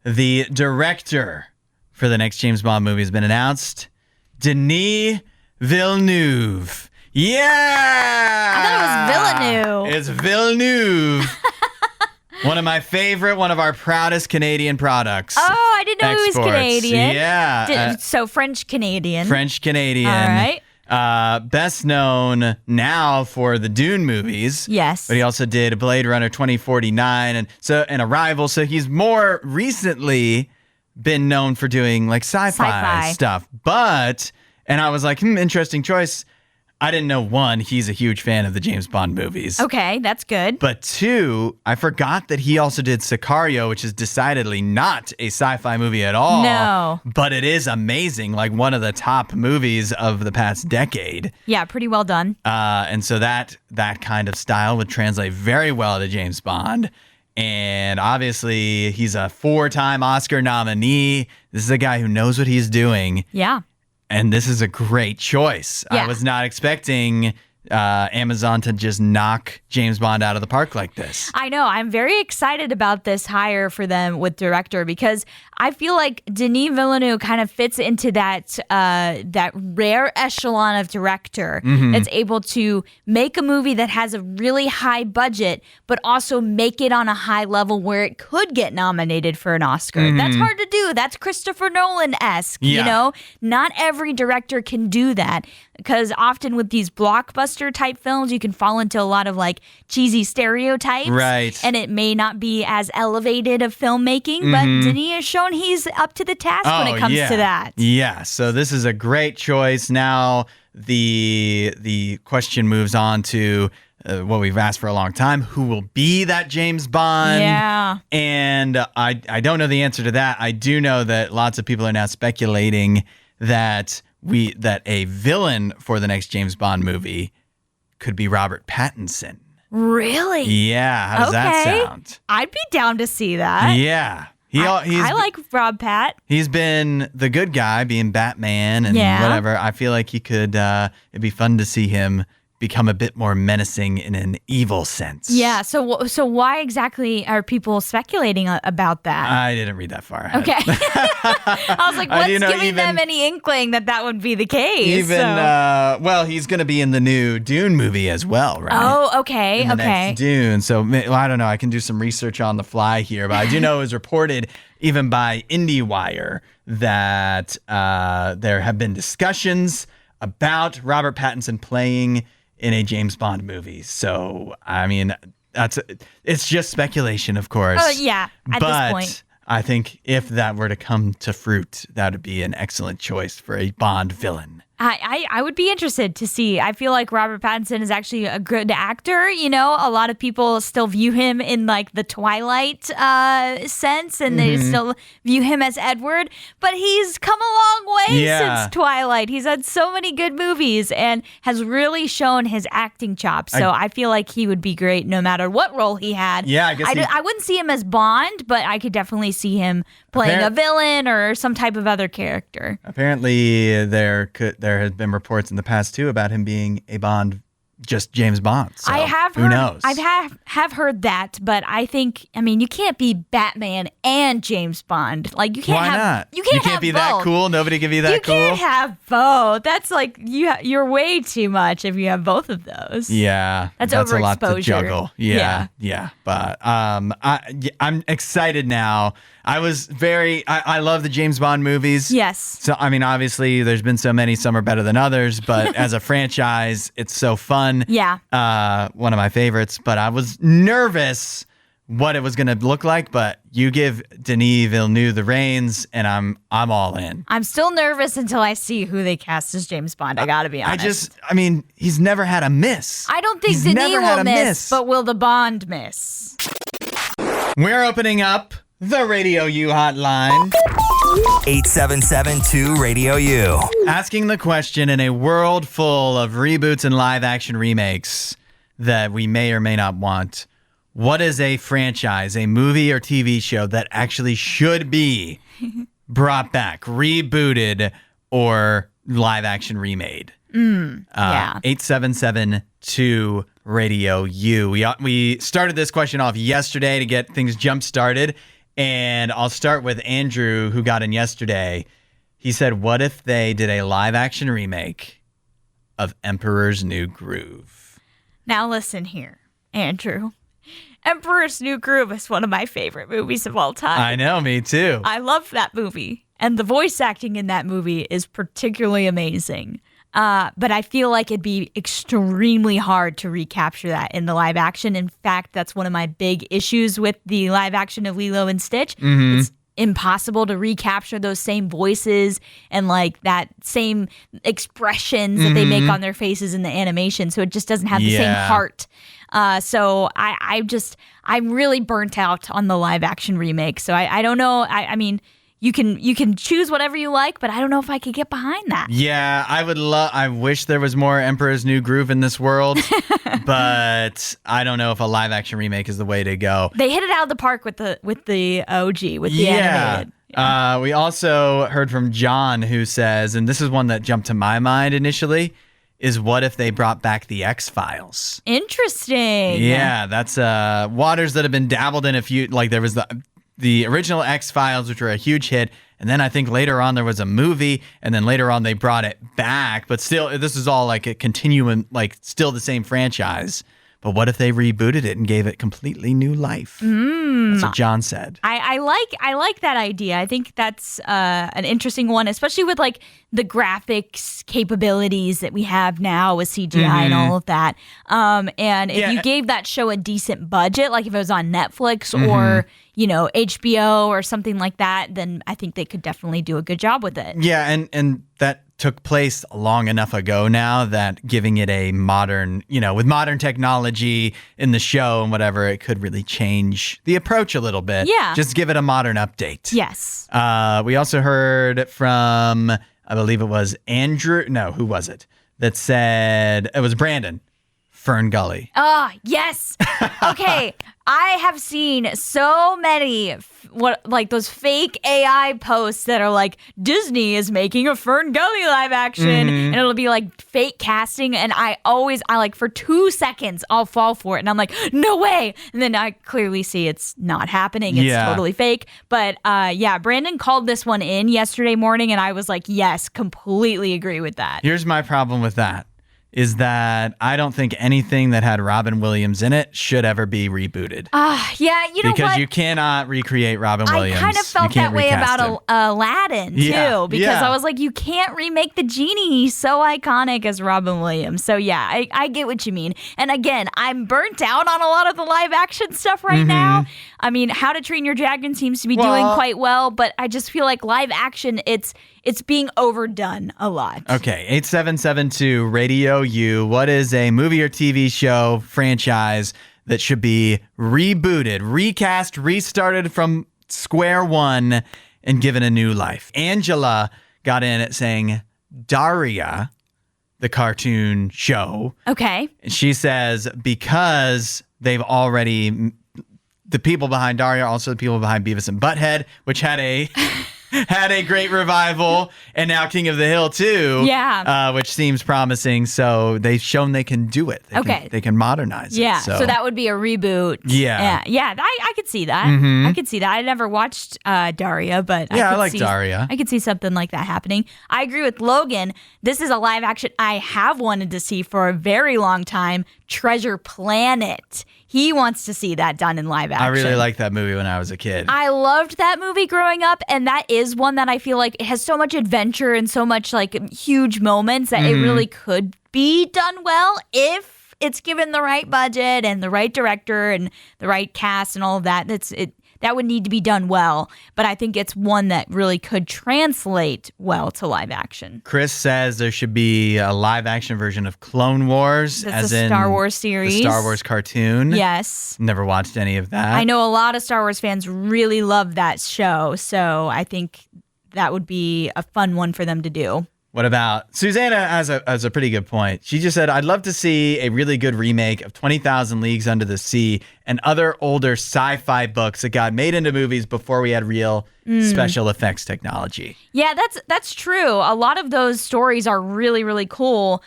Speaker 1: the director for the next James Bond movie has been announced. Denis Villeneuve. Yeah!
Speaker 2: I thought it was Villeneuve.
Speaker 1: It's Villeneuve. One of my favorite, one of our proudest Canadian products.
Speaker 2: Oh, I didn't know he was Canadian.
Speaker 1: Yeah.
Speaker 2: So French-Canadian.
Speaker 1: French-Canadian.
Speaker 2: All right.
Speaker 1: Best known now for the Dune movies.
Speaker 2: Yes.
Speaker 1: But he also did Blade Runner 2049 and Arrival. So he's more recently been known for doing like sci-fi stuff. But, and I was like, interesting choice. I didn't know, one, he's a huge fan of the James Bond movies.
Speaker 2: Okay, that's good.
Speaker 1: But two, I forgot that he also did Sicario, which is decidedly not a sci-fi movie at all.
Speaker 2: No.
Speaker 1: But it is amazing, like one of the top movies of the past decade.
Speaker 2: Yeah, pretty well done.
Speaker 1: And so that kind of style would translate very well to James Bond. And obviously, he's a 4-time Oscar nominee. This is a guy who knows what he's doing.
Speaker 2: Yeah.
Speaker 1: And this is a great choice.
Speaker 2: Yeah.
Speaker 1: I was not expecting Amazon to just knock James Bond out of the park like this.
Speaker 2: I know. I'm very excited about this hire for them with director because I feel like Denis Villeneuve kind of fits into that rare echelon of director that's able to make a movie that has a really high budget, but also make it on a high level where it could get nominated for an Oscar. That's hard to do. That's Christopher Nolan-esque, you know? Not every director can do that because often with these blockbuster type films, you can fall into a lot of like cheesy stereotypes.
Speaker 1: Right.
Speaker 2: And it may not be as elevated of filmmaking, but Denis has shown he's up to the task when it comes to that.
Speaker 1: Yeah. So this is a great choice. Now the question moves on to what we've asked for a long time. Who will be that James Bond?
Speaker 2: Yeah.
Speaker 1: And I don't know the answer to that. I do know that lots of people are now speculating that a villain for the next James Bond movie could be Robert Pattinson.
Speaker 2: Really?
Speaker 1: Yeah. How does that sound?
Speaker 2: I'd be down to see that.
Speaker 1: Yeah.
Speaker 2: I like Rob Pat.
Speaker 1: He's been the good guy, being Batman and whatever. I feel like he could. It'd be fun to see him become a bit more menacing in an evil sense.
Speaker 2: Yeah. So why exactly are people speculating about that?
Speaker 1: I didn't read that far ahead.
Speaker 2: Okay. I was like, what's giving them any inkling that would be the case?
Speaker 1: Well, he's going to be in the new Dune movie as well, right?
Speaker 2: Oh, okay.
Speaker 1: In the next Dune. So I don't know. I can do some research on the fly here, but I do know it was reported even by IndieWire that there have been discussions about Robert Pattinson playing in a James Bond movie. So, I mean, it's just speculation, of course.
Speaker 2: Oh, yeah, at this point.
Speaker 1: I think if that were to come to fruit, that would be an excellent choice for a Bond villain.
Speaker 2: I would be interested to see. I feel like Robert Pattinson is actually a good actor. You know, a lot of people still view him in like the Twilight sense, and they still view him as Edward. But he's come a long way since Twilight. He's had so many good movies and has really shown his acting chops. So I feel like he would be great no matter what role he had.
Speaker 1: Yeah, I guess
Speaker 2: I wouldn't see him as Bond, but I could definitely see him playing a villain or some type of other character.
Speaker 1: Apparently, there have been reports in the past too about him being a Bond, just James Bond. So
Speaker 2: I have heard,
Speaker 1: who knows?
Speaker 2: I have heard that, but I mean, you can't be Batman and James Bond. Like you can't.
Speaker 1: Why not?
Speaker 2: You can't
Speaker 1: be
Speaker 2: both.
Speaker 1: that cool. Nobody can be that cool.
Speaker 2: You can't have both. That's like you're way too much if you have both of those.
Speaker 1: Yeah,
Speaker 2: that's
Speaker 1: a lot to
Speaker 2: overexposure.
Speaker 1: juggle. Yeah. But I'm excited now. I love the James Bond movies.
Speaker 2: Yes.
Speaker 1: So, I mean, obviously, there's been so many, some are better than others, but as a franchise, it's so fun.
Speaker 2: Yeah.
Speaker 1: One of my favorites, but I was nervous what it was going to look like, but you give Denis Villeneuve the reins, and I'm all in.
Speaker 2: I'm still nervous until I see who they cast as James Bond. I gotta be honest.
Speaker 1: I mean, he's never had a miss.
Speaker 2: I don't think Denis will miss, but will the Bond miss?
Speaker 1: We're opening up the RadioU hotline.
Speaker 3: 877-2-RADIO-U.
Speaker 1: Asking the question in a world full of reboots and live action remakes that we may or may not want. What is a franchise, a movie or TV show that actually should be brought back, rebooted, or live action remade? 877-2-RADIO-U. We started this question off yesterday to get things jump started. And I'll start with Andrew, who got in yesterday. He said, what if they did a live-action remake of Emperor's New Groove?
Speaker 2: Now listen here, Andrew. Emperor's New Groove is one of my favorite movies of all time.
Speaker 1: I know, me too.
Speaker 2: I love that movie. And the voice acting in that movie is particularly amazing. But I feel like it'd be extremely hard to recapture that in the live action. In fact, that's one of my big issues with the live action of Lilo and Stitch. impossible to recapture those same voices and like that same expressions that they make on their faces in the animation. So it just doesn't have the same heart. So I'm really burnt out on the live action remake. So I don't know. I mean, you can choose whatever you like, but I don't know if I could get behind that.
Speaker 1: Yeah, I wish there was more Emperor's New Groove in this world, but I don't know if a live action remake is the way to go.
Speaker 2: They hit it out of the park with the OG, with the animated.
Speaker 1: Yeah. We also heard from John, who says, and this is one that jumped to my mind initially, is what if they brought back the X-Files?
Speaker 2: Interesting.
Speaker 1: Yeah, that's waters that have been dabbled in a few, like there was the original X-Files, which were a huge hit, and then I think later on there was a movie, and then later on they brought it back, but still, this is all like a continuum, like still the same franchise. But what if they rebooted it and gave it completely new life? That's what John said.
Speaker 2: I like that idea. I think that's an interesting one, especially with like the graphics capabilities that we have now with CGI and all of that. And if you gave that show a decent budget, like if it was on Netflix or HBO or something like that, then I think they could definitely do a good job with it.
Speaker 1: Yeah, and that took place long enough ago now that giving it a modern, with modern technology in the show and whatever, it could really change the approach a little bit.
Speaker 2: Yeah.
Speaker 1: Just give it a modern update.
Speaker 2: Yes.
Speaker 1: We also heard from, I believe it was Andrew. No, who was it? That said, it was Brandon. Fern Gully.
Speaker 2: Yes. Okay. I have seen so many those fake AI posts that are like, Disney is making a Fern Gully live action, and it'll be like fake casting, and I like for 2 seconds I'll fall for it, and I'm like, no way, and then I clearly see it's not happening. It's totally fake. But Brandon called this one in yesterday morning, and I was like, yes, completely agree with that.
Speaker 1: Here's my problem with that. Is that I don't think anything that had Robin Williams in it should ever be rebooted.
Speaker 2: Because
Speaker 1: you cannot recreate Robin Williams.
Speaker 2: I kind of felt that way about Aladdin, too. Because I was like, you can't remake the genie. He's so iconic as Robin Williams. So, yeah, I get what you mean. And again, I'm burnt out on a lot of the live action stuff right now. I mean, How to Train Your Dragon seems to be doing quite well, but I just feel like live action, it's being overdone a lot.
Speaker 1: Okay, 8772 RadioU. What is a movie or TV show franchise that should be rebooted, recast, restarted from square one, and given a new life? Angela got in at saying Daria, the cartoon show.
Speaker 2: Okay.
Speaker 1: She says because they've already... The people behind Daria are also the people behind Beavis and Butthead, which had a great revival, and now King of the Hill too.
Speaker 2: Yeah,
Speaker 1: which seems promising. So they've shown they can do it. They can modernize it.
Speaker 2: Yeah, so that would be a reboot.
Speaker 1: Yeah.
Speaker 2: I could see that. I could see that. I never watched Daria, but
Speaker 1: I like Daria.
Speaker 2: I could see something like that happening. I agree with Logan. This is a live action I have wanted to see for a very long time. Treasure Planet. He wants to see that done in live action.
Speaker 1: I really liked that movie when I was a kid.
Speaker 2: I loved that movie growing up, and that is one that I feel like it has so much adventure and so much like huge moments that it really could be done well if it's given the right budget and the right director and the right cast and all of that. That would need to be done well, but I think it's one that really could translate well to live action.
Speaker 1: Chris says there should be a live action version of Clone Wars,
Speaker 2: as in Star Wars series.
Speaker 1: The Star Wars cartoon.
Speaker 2: Yes.
Speaker 1: Never watched any of that.
Speaker 2: I know a lot of Star Wars fans really love that show, so I think that would be a fun one for them to do.
Speaker 1: What about Susanna has a pretty good point. She just said, I'd love to see a really good remake of 20,000 Leagues Under the Sea and other older sci-fi books that got made into movies before we had real special effects technology.
Speaker 2: Yeah, that's true. A lot of those stories are really, really cool.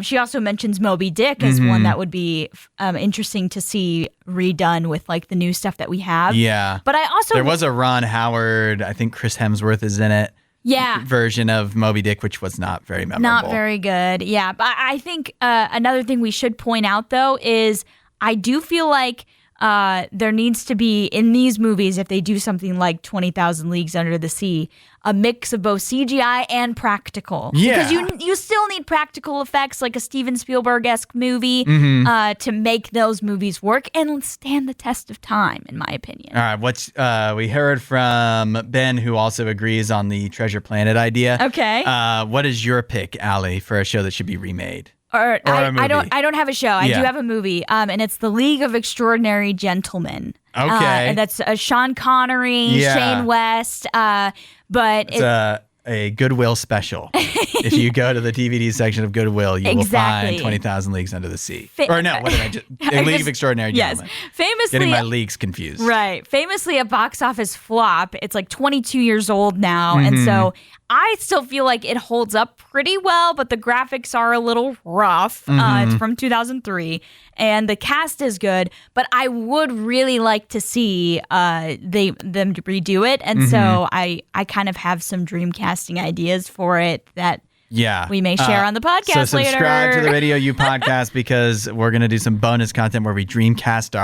Speaker 2: She also mentions Moby Dick as one that would be interesting to see redone with like the new stuff that we have.
Speaker 1: Yeah.
Speaker 2: But there
Speaker 1: was a Ron Howard, I think Chris Hemsworth is in it. Version of Moby Dick, which was not very memorable.
Speaker 2: Not very good. Yeah. But I think another thing we should point out, though, is I do feel like there needs to be, in these movies, if they do something like 20,000 Leagues Under the Sea, a mix of both CGI and practical.
Speaker 1: Yeah.
Speaker 2: Because you still need practical effects like a Steven Spielberg-esque movie to make those movies work and stand the test of time, in my opinion.
Speaker 1: All right, we heard from Ben, who also agrees on the Treasure Planet idea.
Speaker 2: Okay.
Speaker 1: What is your pick, Allie, for a show that should be remade?
Speaker 2: Or
Speaker 1: a movie.
Speaker 2: I don't have a show. I do have a movie, and it's The League of Extraordinary Gentlemen.
Speaker 1: Okay.
Speaker 2: And that's Sean Connery, Shane West, but
Speaker 1: it's a Goodwill special. If you go to the DVD section of Goodwill, you will find 20,000 Leagues Under the Sea. Or no, what did I just... A League of Extraordinary Gentlemen.
Speaker 2: Yes. Famously...
Speaker 1: Getting my leagues confused.
Speaker 2: Right. Famously a box office flop. It's like 22 years old now. And so I still feel like it holds up pretty well, but the graphics are a little rough. It's from 2003. And the cast is good, but I would really like to see them redo it. And so I kind of have some dream casting ideas for it that we may share on the podcast later.
Speaker 1: So subscribe to the RadioU podcast because we're going to do some bonus content where we dreamcast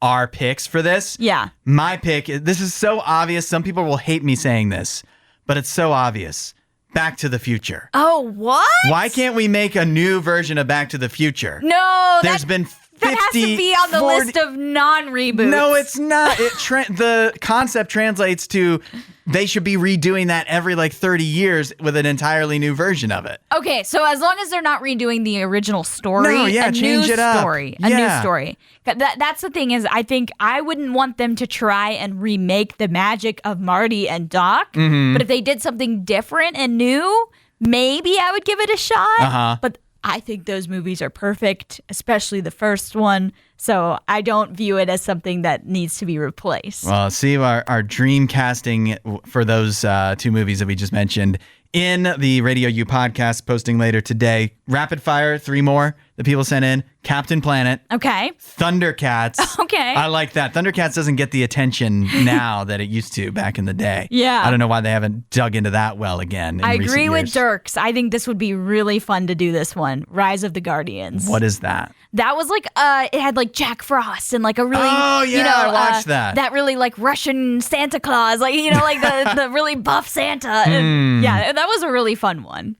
Speaker 1: our picks for this.
Speaker 2: Yeah.
Speaker 1: My pick, this is so obvious. Some people will hate me saying this, but it's so obvious. Back to the Future.
Speaker 2: Oh, what?
Speaker 1: Why can't we make a new version of Back to the Future?
Speaker 2: No,
Speaker 1: There's been 50,
Speaker 2: that has to be on the
Speaker 1: 40
Speaker 2: list of non-reboots.
Speaker 1: No, it's not. The concept translates to they should be redoing that every like 30 years with an entirely new version of it.
Speaker 2: Okay, so as long as they're not redoing the original story,
Speaker 1: change it up.
Speaker 2: A new story. That's the thing is, I think I wouldn't want them to try and remake the magic of Marty and Doc. But if they did something different and new, maybe I would give it a shot. But I think those movies are perfect, especially the first one. So I don't view it as something that needs to be replaced.
Speaker 1: Well, see our dream casting for those two movies that we just mentioned in the RadioU podcast posting later today. Rapid fire, 3 more that people sent in. Captain Planet.
Speaker 2: Okay.
Speaker 1: Thundercats.
Speaker 2: Okay.
Speaker 1: I like that. Thundercats doesn't get the attention now that it used to back in the day.
Speaker 2: Yeah.
Speaker 1: I don't know why they haven't dug into that well again in
Speaker 2: I
Speaker 1: recent
Speaker 2: agree
Speaker 1: years.
Speaker 2: with Dirks. I think this would be really fun to do this one. Rise of the Guardians.
Speaker 1: What is that?
Speaker 2: That was like, it had like Jack Frost and like a really,
Speaker 1: I watched that.
Speaker 2: That really like Russian Santa Claus, like, like the really buff Santa. And yeah, that was a really fun one.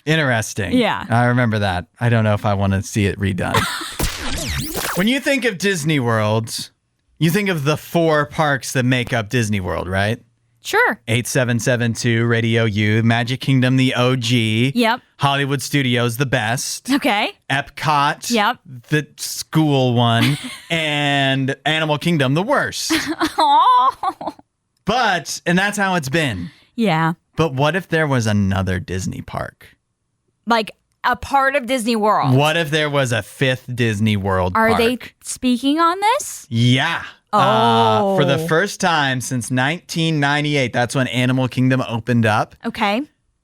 Speaker 1: Interesting.
Speaker 2: Yeah.
Speaker 1: I remember that. I don't know if I want to see it redone. When you think of Disney World, you think of the 4 parks that make up Disney World, right?
Speaker 2: Sure.
Speaker 1: 8772, RadioU, Magic Kingdom, the OG.
Speaker 2: Yep.
Speaker 1: Hollywood Studios, the best.
Speaker 2: Okay.
Speaker 1: Epcot,
Speaker 2: Yep.
Speaker 1: the school one. And Animal Kingdom, the worst.
Speaker 2: Oh.
Speaker 1: And that's how it's been.
Speaker 2: Yeah.
Speaker 1: But what if there was another Disney park?
Speaker 2: Like a part of Disney World.
Speaker 1: What if there was a 5th Disney World park?
Speaker 2: Are they speaking on this?
Speaker 1: Yeah.
Speaker 2: Oh.
Speaker 1: For the first time since 1998, that's when Animal Kingdom opened up.
Speaker 2: Okay.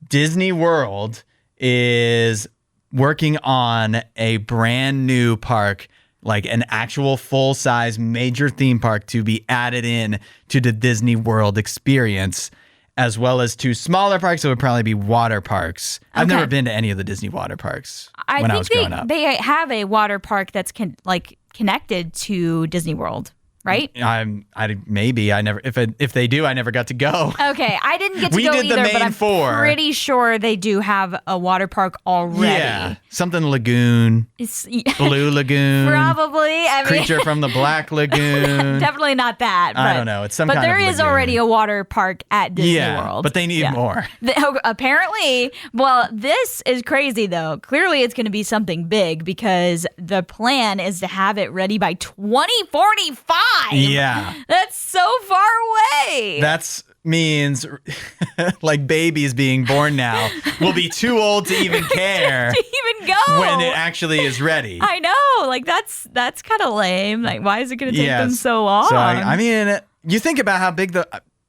Speaker 1: Disney World is working on a brand new park, like an actual full-size major theme park to be added in to the Disney World experience, as well as 2 smaller parks that would probably be water parks. I've never been to any of the Disney water parks when I was growing up.
Speaker 2: They have a water park that's connected to Disney World, right?
Speaker 1: Maybe I never. If they do, I never got to go.
Speaker 2: Okay, I didn't get to
Speaker 1: We
Speaker 2: go
Speaker 1: did the
Speaker 2: either,
Speaker 1: main
Speaker 2: but I'm
Speaker 1: 4.
Speaker 2: pretty sure they do have a water park already.
Speaker 1: Yeah, something lagoon,
Speaker 2: It's
Speaker 1: Blue Lagoon,
Speaker 2: probably. I mean,
Speaker 1: Creature from the Black Lagoon.
Speaker 2: definitely not that.
Speaker 1: I don't know. It's some kind of
Speaker 2: But there is
Speaker 1: lagoon.
Speaker 2: already a water park at Disney World.
Speaker 1: But they need more.
Speaker 2: Apparently, well, this is crazy though. Clearly, it's going to be something big because the plan is to have it ready by 2045.
Speaker 1: Yeah.
Speaker 2: That's so far away.
Speaker 1: That means like babies being born now will be too old to even care
Speaker 2: to even go
Speaker 1: when it actually is ready.
Speaker 2: I know. Like that's kind of lame. Like why is it going to take them so long?
Speaker 1: So I mean, you think about how big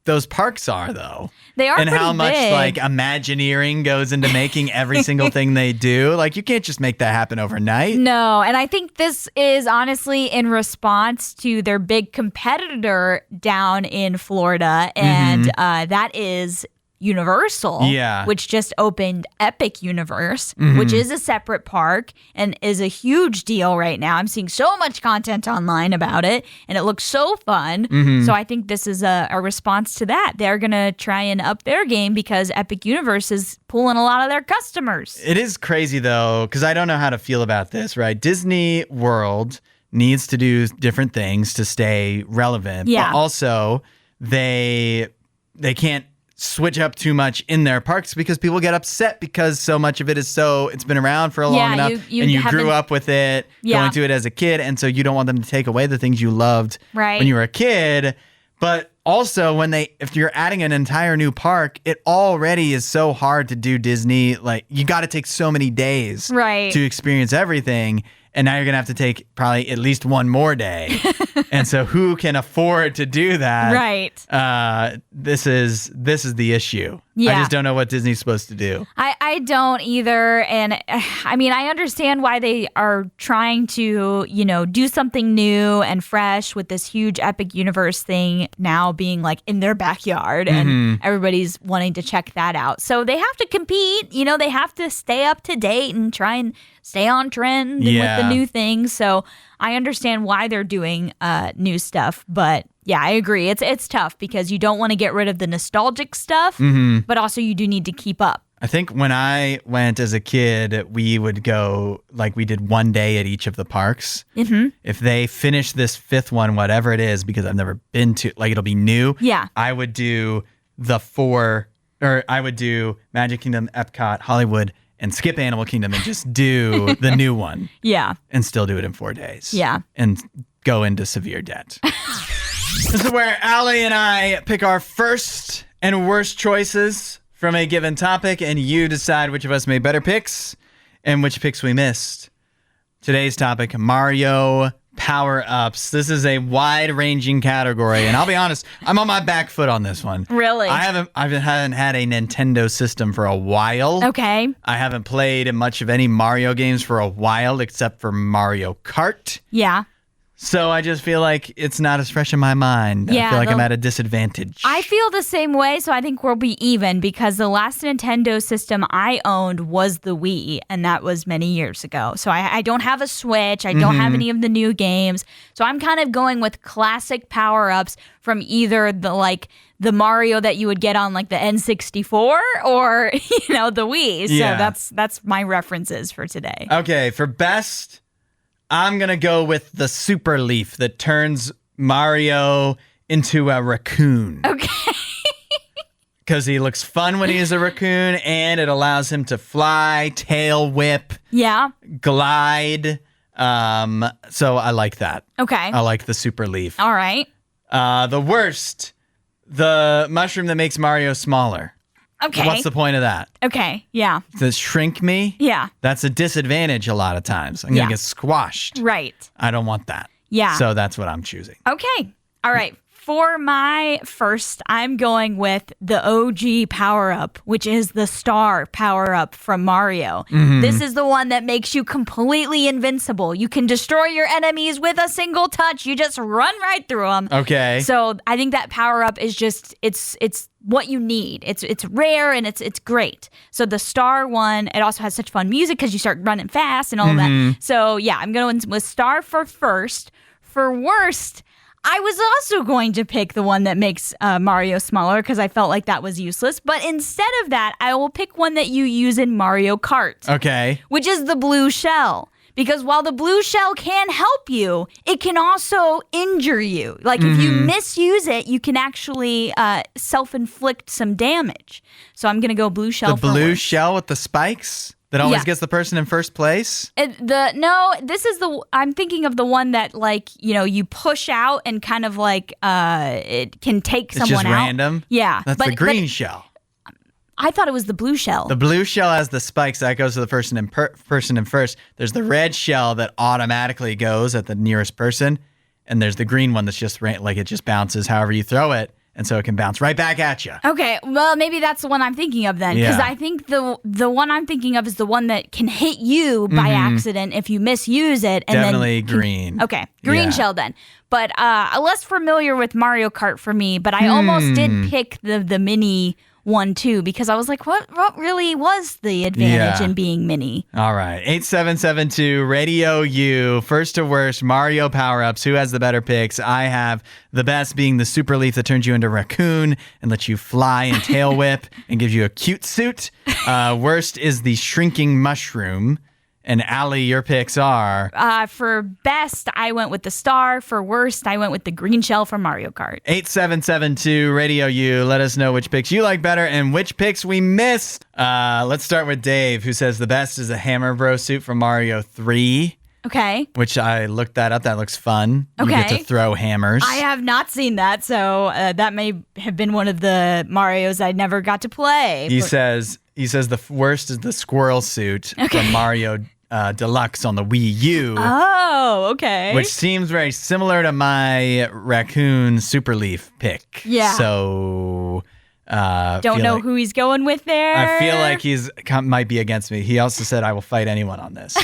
Speaker 1: those parks are though.
Speaker 2: They are
Speaker 1: and
Speaker 2: pretty
Speaker 1: how much
Speaker 2: big.
Speaker 1: like Imagineering goes into making every single thing they do. Like you can't just make that happen overnight.
Speaker 2: No, and I think this is honestly in response to their big competitor down in Florida, and that is Universal, which just opened Epic Universe, which is a separate park and is a huge deal right now. I'm seeing so much content online about it, and it looks so fun. So I think this is a response to that. They're going to try and up their game because Epic Universe is pulling a lot of their customers.
Speaker 1: It is crazy, though, because I don't know how to feel about this, right? Disney World needs to do different things to stay relevant, but also they can't switch up too much in their parks because people get upset because so much of it is it's been around for long enough and you grew up with it, going to it as a kid, and so you don't want them to take away the things you loved when you were a kid. But also if you're adding an entire new park, it already is so hard to do Disney. Like, you got to take so many days to experience everything. And now you're going to have to take probably at least one more day. And so who can afford to do that?
Speaker 2: Right.
Speaker 1: This is the issue.
Speaker 2: Yeah.
Speaker 1: I just don't know what Disney's supposed to do.
Speaker 2: I don't either. And I mean, I understand why they are trying to, do something new and fresh with this huge Epic Universe thing now being like in their backyard and everybody's wanting to check that out. So they have to compete, they have to stay up to date and try and stay on trend with the new things. So I understand why they're doing new stuff, but yeah, I agree. It's tough because you don't want to get rid of the nostalgic stuff, but also you do need to keep up.
Speaker 1: I think when I went as a kid, we would go, we did one day at each of the parks. If they finish this fifth one, whatever it is, because I've never been to, it'll be new.
Speaker 2: Yeah.
Speaker 1: I would do I would do Magic Kingdom, Epcot, Hollywood, and skip Animal Kingdom and just do the new one.
Speaker 2: Yeah.
Speaker 1: And still do it in 4 days.
Speaker 2: Yeah.
Speaker 1: And go into severe debt. This is where Allie and I pick our first and worst choices from a given topic, and you decide which of us made better picks and which picks we missed. Today's topic, Mario power-ups. This is a wide-ranging category, and I'll be honest, I'm on my back foot on this one.
Speaker 2: Really?
Speaker 1: I haven't had a Nintendo system for a while.
Speaker 2: Okay.
Speaker 1: I haven't played much of any Mario games for a while, except for Mario Kart.
Speaker 2: Yeah.
Speaker 1: So I just feel like it's not as fresh in my mind.
Speaker 2: Yeah,
Speaker 1: I feel like I'm at a disadvantage.
Speaker 2: I feel the same way, so I think we'll be even because the last Nintendo system I owned was the Wii, and that was many years ago. So I don't have a Switch. I don't have any of the new games. So I'm kind of going with classic power-ups from either the Mario that you would get on the N64 or, the Wii. So that's my references for today.
Speaker 1: Okay, for best, I'm going to go with the super leaf that turns Mario into a raccoon.
Speaker 2: Okay.
Speaker 1: Because he looks fun when he's a raccoon, and it allows him to fly, tail whip, glide. So I like that.
Speaker 2: Okay.
Speaker 1: I like the super leaf.
Speaker 2: All right.
Speaker 1: The worst, the mushroom that makes Mario smaller.
Speaker 2: Okay.
Speaker 1: What's the point of that?
Speaker 2: Okay, yeah.
Speaker 1: To shrink me?
Speaker 2: Yeah.
Speaker 1: That's a disadvantage a lot of times. I'm going to get squashed.
Speaker 2: Right.
Speaker 1: I don't want that.
Speaker 2: Yeah.
Speaker 1: So that's what I'm choosing.
Speaker 2: Okay. All right. For my first, I'm going with the OG power-up, which is the star power-up from Mario. This is the one that makes you completely invincible. You can destroy your enemies with a single touch. You just run right through them.
Speaker 1: Okay.
Speaker 2: So I think that power-up is just, it's what you need. It's rare and it's great. So the star one, it also has such fun music because you start running fast and all of that. So yeah, I'm going with star for first. For worst, I was also going to pick the one that makes Mario smaller because I felt like that was useless. But instead of that, I will pick one that you use in Mario Kart.
Speaker 1: Okay.
Speaker 2: Which is the blue shell. Because while the blue shell can help you, it can also injure you. If you misuse it, you can actually self-inflict some damage. So I'm going to go blue shell
Speaker 1: The blue shell with the spikes? That always gets the person in first place?
Speaker 2: I'm thinking of the one that you push out and kind of it can take someone out.
Speaker 1: It's just random?
Speaker 2: Yeah.
Speaker 1: That's the green shell.
Speaker 2: I thought it was the blue shell.
Speaker 1: The blue shell has the spikes. That goes to the person in first. There's the red shell that automatically goes at the nearest person. And there's the green one that's just it just bounces however you throw it. And so it can bounce right back at you.
Speaker 2: Okay, well, maybe that's the one I'm thinking of then. Because I think the one I'm thinking of is the one that can hit you by accident if you misuse it. And
Speaker 1: Definitely green.
Speaker 2: Okay, green shell then. But less familiar with Mario Kart for me, but I almost did pick the mini 1, 2, because I was like, what really was the advantage in being mini?
Speaker 1: All right. 8772 Radio U. First to worst, Mario power-ups. Who has the better picks? I have the best being the super leaf that turns you into a raccoon and lets you fly and tail whip and gives you a cute suit. Worst is the shrinking mushroom. And Allie, your picks are?
Speaker 2: For best, I went with the star. For worst, I went with the green shell from Mario Kart.
Speaker 1: 8772 Radio U. Let us know which picks you like better and which picks we missed. Let's start with Dave, who says the best is a Hammer Bro suit from Mario 3.
Speaker 2: Okay.
Speaker 1: Which I looked that up. That looks fun.
Speaker 2: Okay.
Speaker 1: You get to throw hammers.
Speaker 2: I have not seen that, so that may have been one of the Marios I never got to play.
Speaker 1: He says the worst is the squirrel suit from Mario Deluxe on the Wii U.
Speaker 2: Oh, okay.
Speaker 1: Which seems very similar to my raccoon super leaf pick.
Speaker 2: Yeah.
Speaker 1: So
Speaker 2: don't know who he's going with there.
Speaker 1: I feel like might be against me. He also said I will fight anyone on this.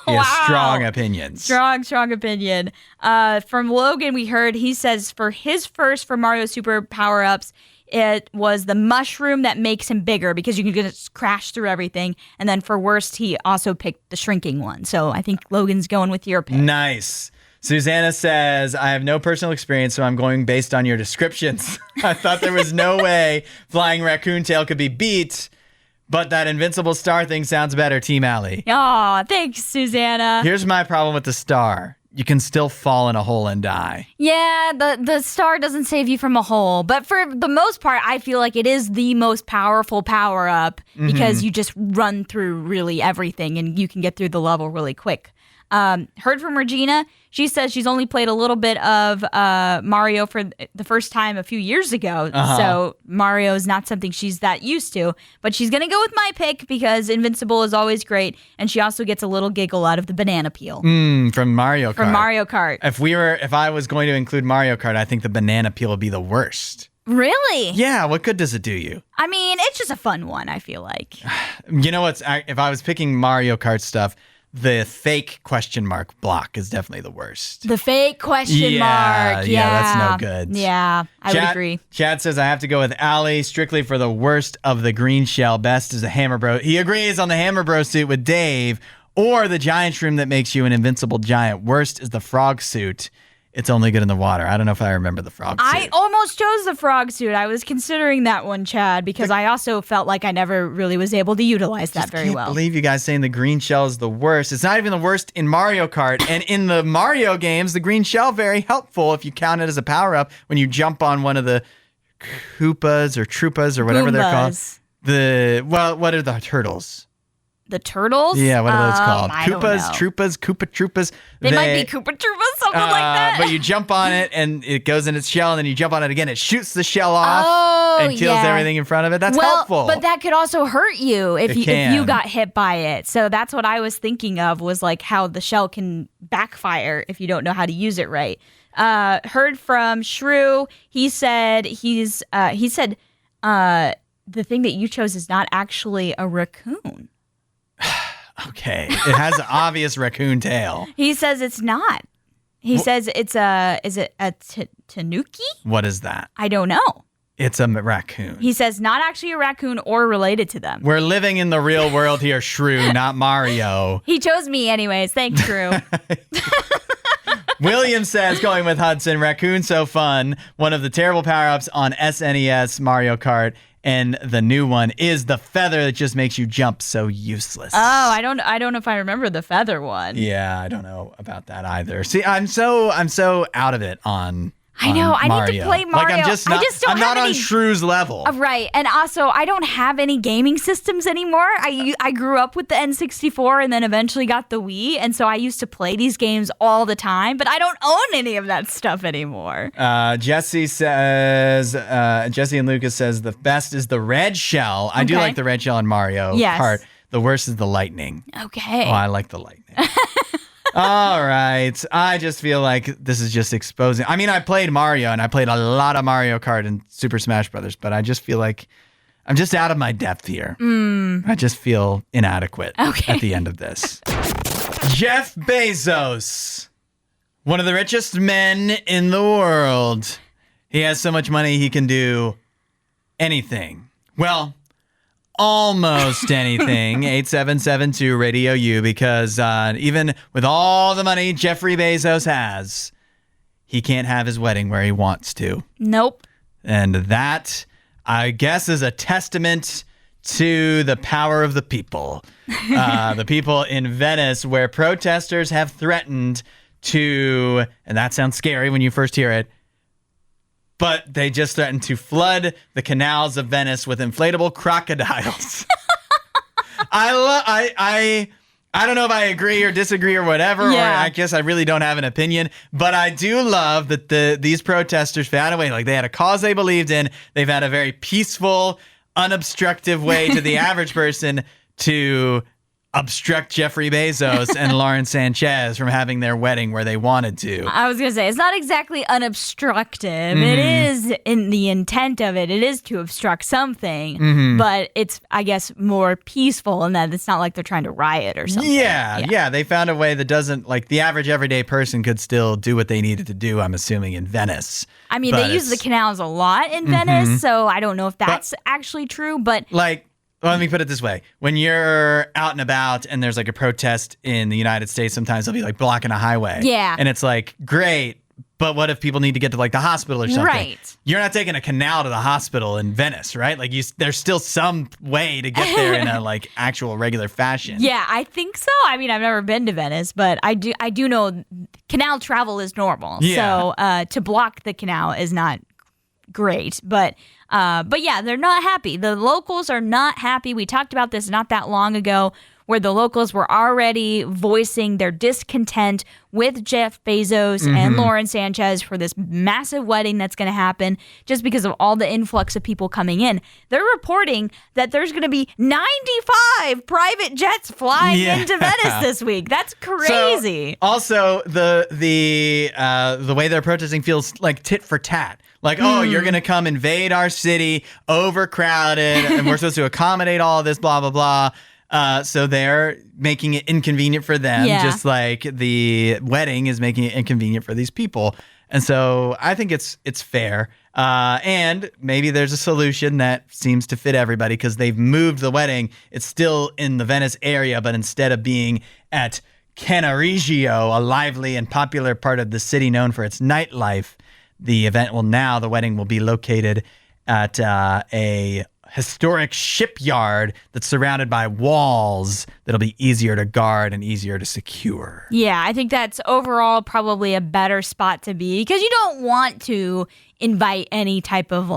Speaker 1: He has strong opinions.
Speaker 2: Strong opinion. From Logan, we heard he says for his first for Mario Super power-ups, it was the mushroom that makes him bigger because you can just crash through everything. And then for worst, he also picked the shrinking one. So I think Logan's going with your pick.
Speaker 1: Nice. Susanna says, I have no personal experience, so I'm going based on your descriptions. I thought there was no way Flying Raccoon Tail could be beat, but that invincible star thing sounds better, Team Allie.
Speaker 2: Aw, thanks, Susanna.
Speaker 1: Here's my problem with the star. You can still fall in a hole and die.
Speaker 2: Yeah, the star doesn't save you from a hole. But for the most part, I feel like it is the most powerful power-up because you just run through really everything and you can get through the level really quick. Heard from Regina. She says she's only played a little bit of Mario for the first time a few years ago. So Mario is not something she's that used to. But she's going to go with my pick because Invincible is always great. And she also gets a little giggle out of the banana peel.
Speaker 1: From Mario Kart.
Speaker 2: From Mario Kart.
Speaker 1: If I was going to include Mario Kart, I think the banana peel would be the worst.
Speaker 2: Really?
Speaker 1: Yeah, what good does it do you?
Speaker 2: I mean, it's just a fun one, I feel like.
Speaker 1: You know what's, if I was picking Mario Kart stuff, the fake question mark block is definitely the worst.
Speaker 2: The fake question mark.
Speaker 1: Yeah, that's no good.
Speaker 2: Yeah, I would agree.
Speaker 1: Chad says I have to go with Allie strictly for the worst of the green shell. Best is the Hammer Bro. He agrees on the Hammer Bro suit with Dave, or the giant shroom that makes you an invincible giant. Worst is the frog suit. It's only good in the water. I don't know if I remember the frog suit.
Speaker 2: I almost chose the frog suit. I was considering that one, Chad, because I also felt like I never really was able to utilize that very well.
Speaker 1: I can't believe you guys saying the green shell is the worst. It's not even the worst in Mario Kart. And in the Mario games, the green shell, very helpful if you count it as a power-up when you jump on one of the Koopas or Troopas or whatever they're called. What are the turtles?
Speaker 2: The turtles?
Speaker 1: Yeah, what are those called?
Speaker 2: I don't know.
Speaker 1: Koopa Troopas.
Speaker 2: They might be Koopa Troopas, something like that.
Speaker 1: But you jump on it and it goes in its shell, and then you jump on it again. It shoots the shell off and kills everything in front of it. That's helpful.
Speaker 2: But that could also hurt you if you got hit by it. So that's what I was thinking of, was like how the shell can backfire if you don't know how to use it right. Heard from Shrew. He said the thing that you chose is not actually a raccoon.
Speaker 1: Okay. It has an obvious raccoon tail.
Speaker 2: He says it's not. He says it's is it a tanuki?
Speaker 1: What is that?
Speaker 2: I don't know.
Speaker 1: It's a raccoon.
Speaker 2: He says not actually a raccoon or related to them.
Speaker 1: We're living in the real world here, Shrew, not Mario.
Speaker 2: He chose me anyways. Thanks, Shrew.
Speaker 1: William says, going with Hudson, raccoon so fun. One of the terrible power-ups on SNES Mario Kart. And the new one is the feather that just makes you jump, so useless.
Speaker 2: Oh, I don't know if I remember the feather one.
Speaker 1: Yeah, I don't know about that either. See, I'm so out of it on
Speaker 2: I know. I
Speaker 1: Mario.
Speaker 2: need to play Mario.
Speaker 1: I'm not on Shrew's level.
Speaker 2: Right. And also, I don't have any gaming systems anymore. I grew up with the N64 and then eventually got the Wii. And so I used to play these games all the time, but I don't own any of that stuff anymore.
Speaker 1: Jesse and Lucas says the best is the red shell. I do like the red shell in Mario Kart. The worst is the lightning.
Speaker 2: Okay.
Speaker 1: Oh, I like the lightning. All right. I just feel like this is just exposing. I mean, I played Mario and I played a lot of Mario Kart and Super Smash Brothers, but I just feel like I'm just out of my depth here. I just feel inadequate at the end of this. Jeff Bezos, one of the richest men in the world. He has so much money he can do anything. Well, almost anything. 8772 Radio U, because even with all the money Jeffrey Bezos has, he can't have his wedding where he wants to.
Speaker 2: Nope.
Speaker 1: And that, I guess, is a testament to the power of the people. The people in Venice, where protesters have threatened to, and that sounds scary when you first hear it, but they just threatened to flood the canals of Venice with inflatable crocodiles. I don't know if I agree or disagree or whatever, or I guess I really don't have an opinion, but I do love that these protesters found a way. Like, they had a cause they believed in. They've had a very peaceful, unobstructive way to the average person to obstruct Jeffrey Bezos and Lauren Sanchez from having their wedding where they wanted to.
Speaker 2: I was going to say, it's not exactly unobstructive. It is, in the intent of it, it is to obstruct something, but it's, I guess, more peaceful in that it's not like they're trying to riot or something.
Speaker 1: Yeah. They found a way that doesn't, like, the average everyday person could still do what they needed to do, I'm assuming, in Venice.
Speaker 2: I mean, they use the canals a lot in Venice, so I don't know if that's actually true, but...
Speaker 1: Well, let me put it this way. When you're out and about and there's like a protest in the United States, sometimes they'll be like blocking a highway.
Speaker 2: Yeah.
Speaker 1: And it's like, great, but what if people need to get to like the hospital or something?
Speaker 2: Right.
Speaker 1: You're not taking a canal to the hospital in Venice, right? Like, there's still some way to get there in a like actual regular fashion.
Speaker 2: Yeah, I think so. I mean, I've never been to Venice, but I do know canal travel is normal.
Speaker 1: Yeah.
Speaker 2: So to block the canal is not great, but yeah, they're not happy. The locals are not happy. We talked about this not that long ago, where the locals were already voicing their discontent with Jeff Bezos and Lauren Sanchez for this massive wedding that's going to happen just because of all the influx of people coming in. They're reporting that there's going to be 95 private jets flying into Venice this week. That's crazy.
Speaker 1: So, also, the way they're protesting feels like tit for tat. Like, oh, you're going to come invade our city, overcrowded, and we're supposed to accommodate all of this, blah, blah, blah. So they're making it inconvenient for them, just like the wedding is making it inconvenient for these people. And so I think it's fair. And maybe there's a solution that seems to fit everybody, because they've moved the wedding. It's still in the Venice area, but instead of being at Cannaregio, a lively and popular part of the city known for its nightlife, the wedding will be located at a historic shipyard that's surrounded by walls that'll be easier to guard and easier to secure.
Speaker 2: Yeah, I think that's overall probably a better spot to be, because you don't want to invite any type of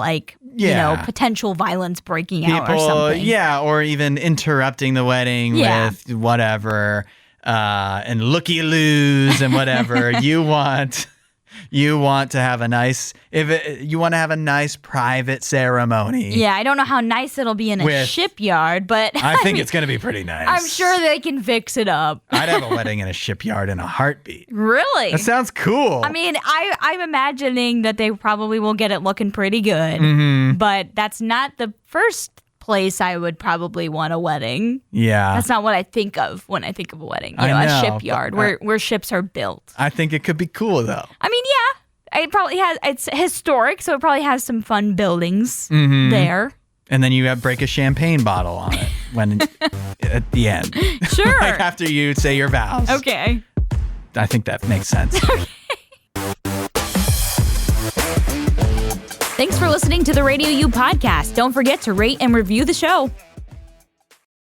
Speaker 2: potential violence breaking out or something.
Speaker 1: Yeah, or even interrupting the wedding with whatever and looky-loos and whatever. You want to have a nice private ceremony.
Speaker 2: Yeah, I don't know how nice it'll be in a shipyard, but
Speaker 1: I think it's going to be pretty nice.
Speaker 2: I'm sure they can fix it up.
Speaker 1: I'd have a wedding in a shipyard in a heartbeat.
Speaker 2: Really?
Speaker 1: That sounds cool.
Speaker 2: I mean, I'm imagining that they probably will get it looking pretty good, but that's not the first place I would probably want a wedding.
Speaker 1: Yeah.
Speaker 2: That's not what I think of when I think of a wedding.
Speaker 1: I know,
Speaker 2: a shipyard where ships are built.
Speaker 1: I think it could be cool, though.
Speaker 2: I mean, yeah. It's historic, so it probably has some fun buildings there.
Speaker 1: And then you break a champagne bottle on it when at the end.
Speaker 2: Sure.
Speaker 1: Like after you say your vows.
Speaker 2: Okay.
Speaker 1: I think that makes sense.
Speaker 2: Thanks for listening to the RadioU podcast. Don't forget to rate and review the show.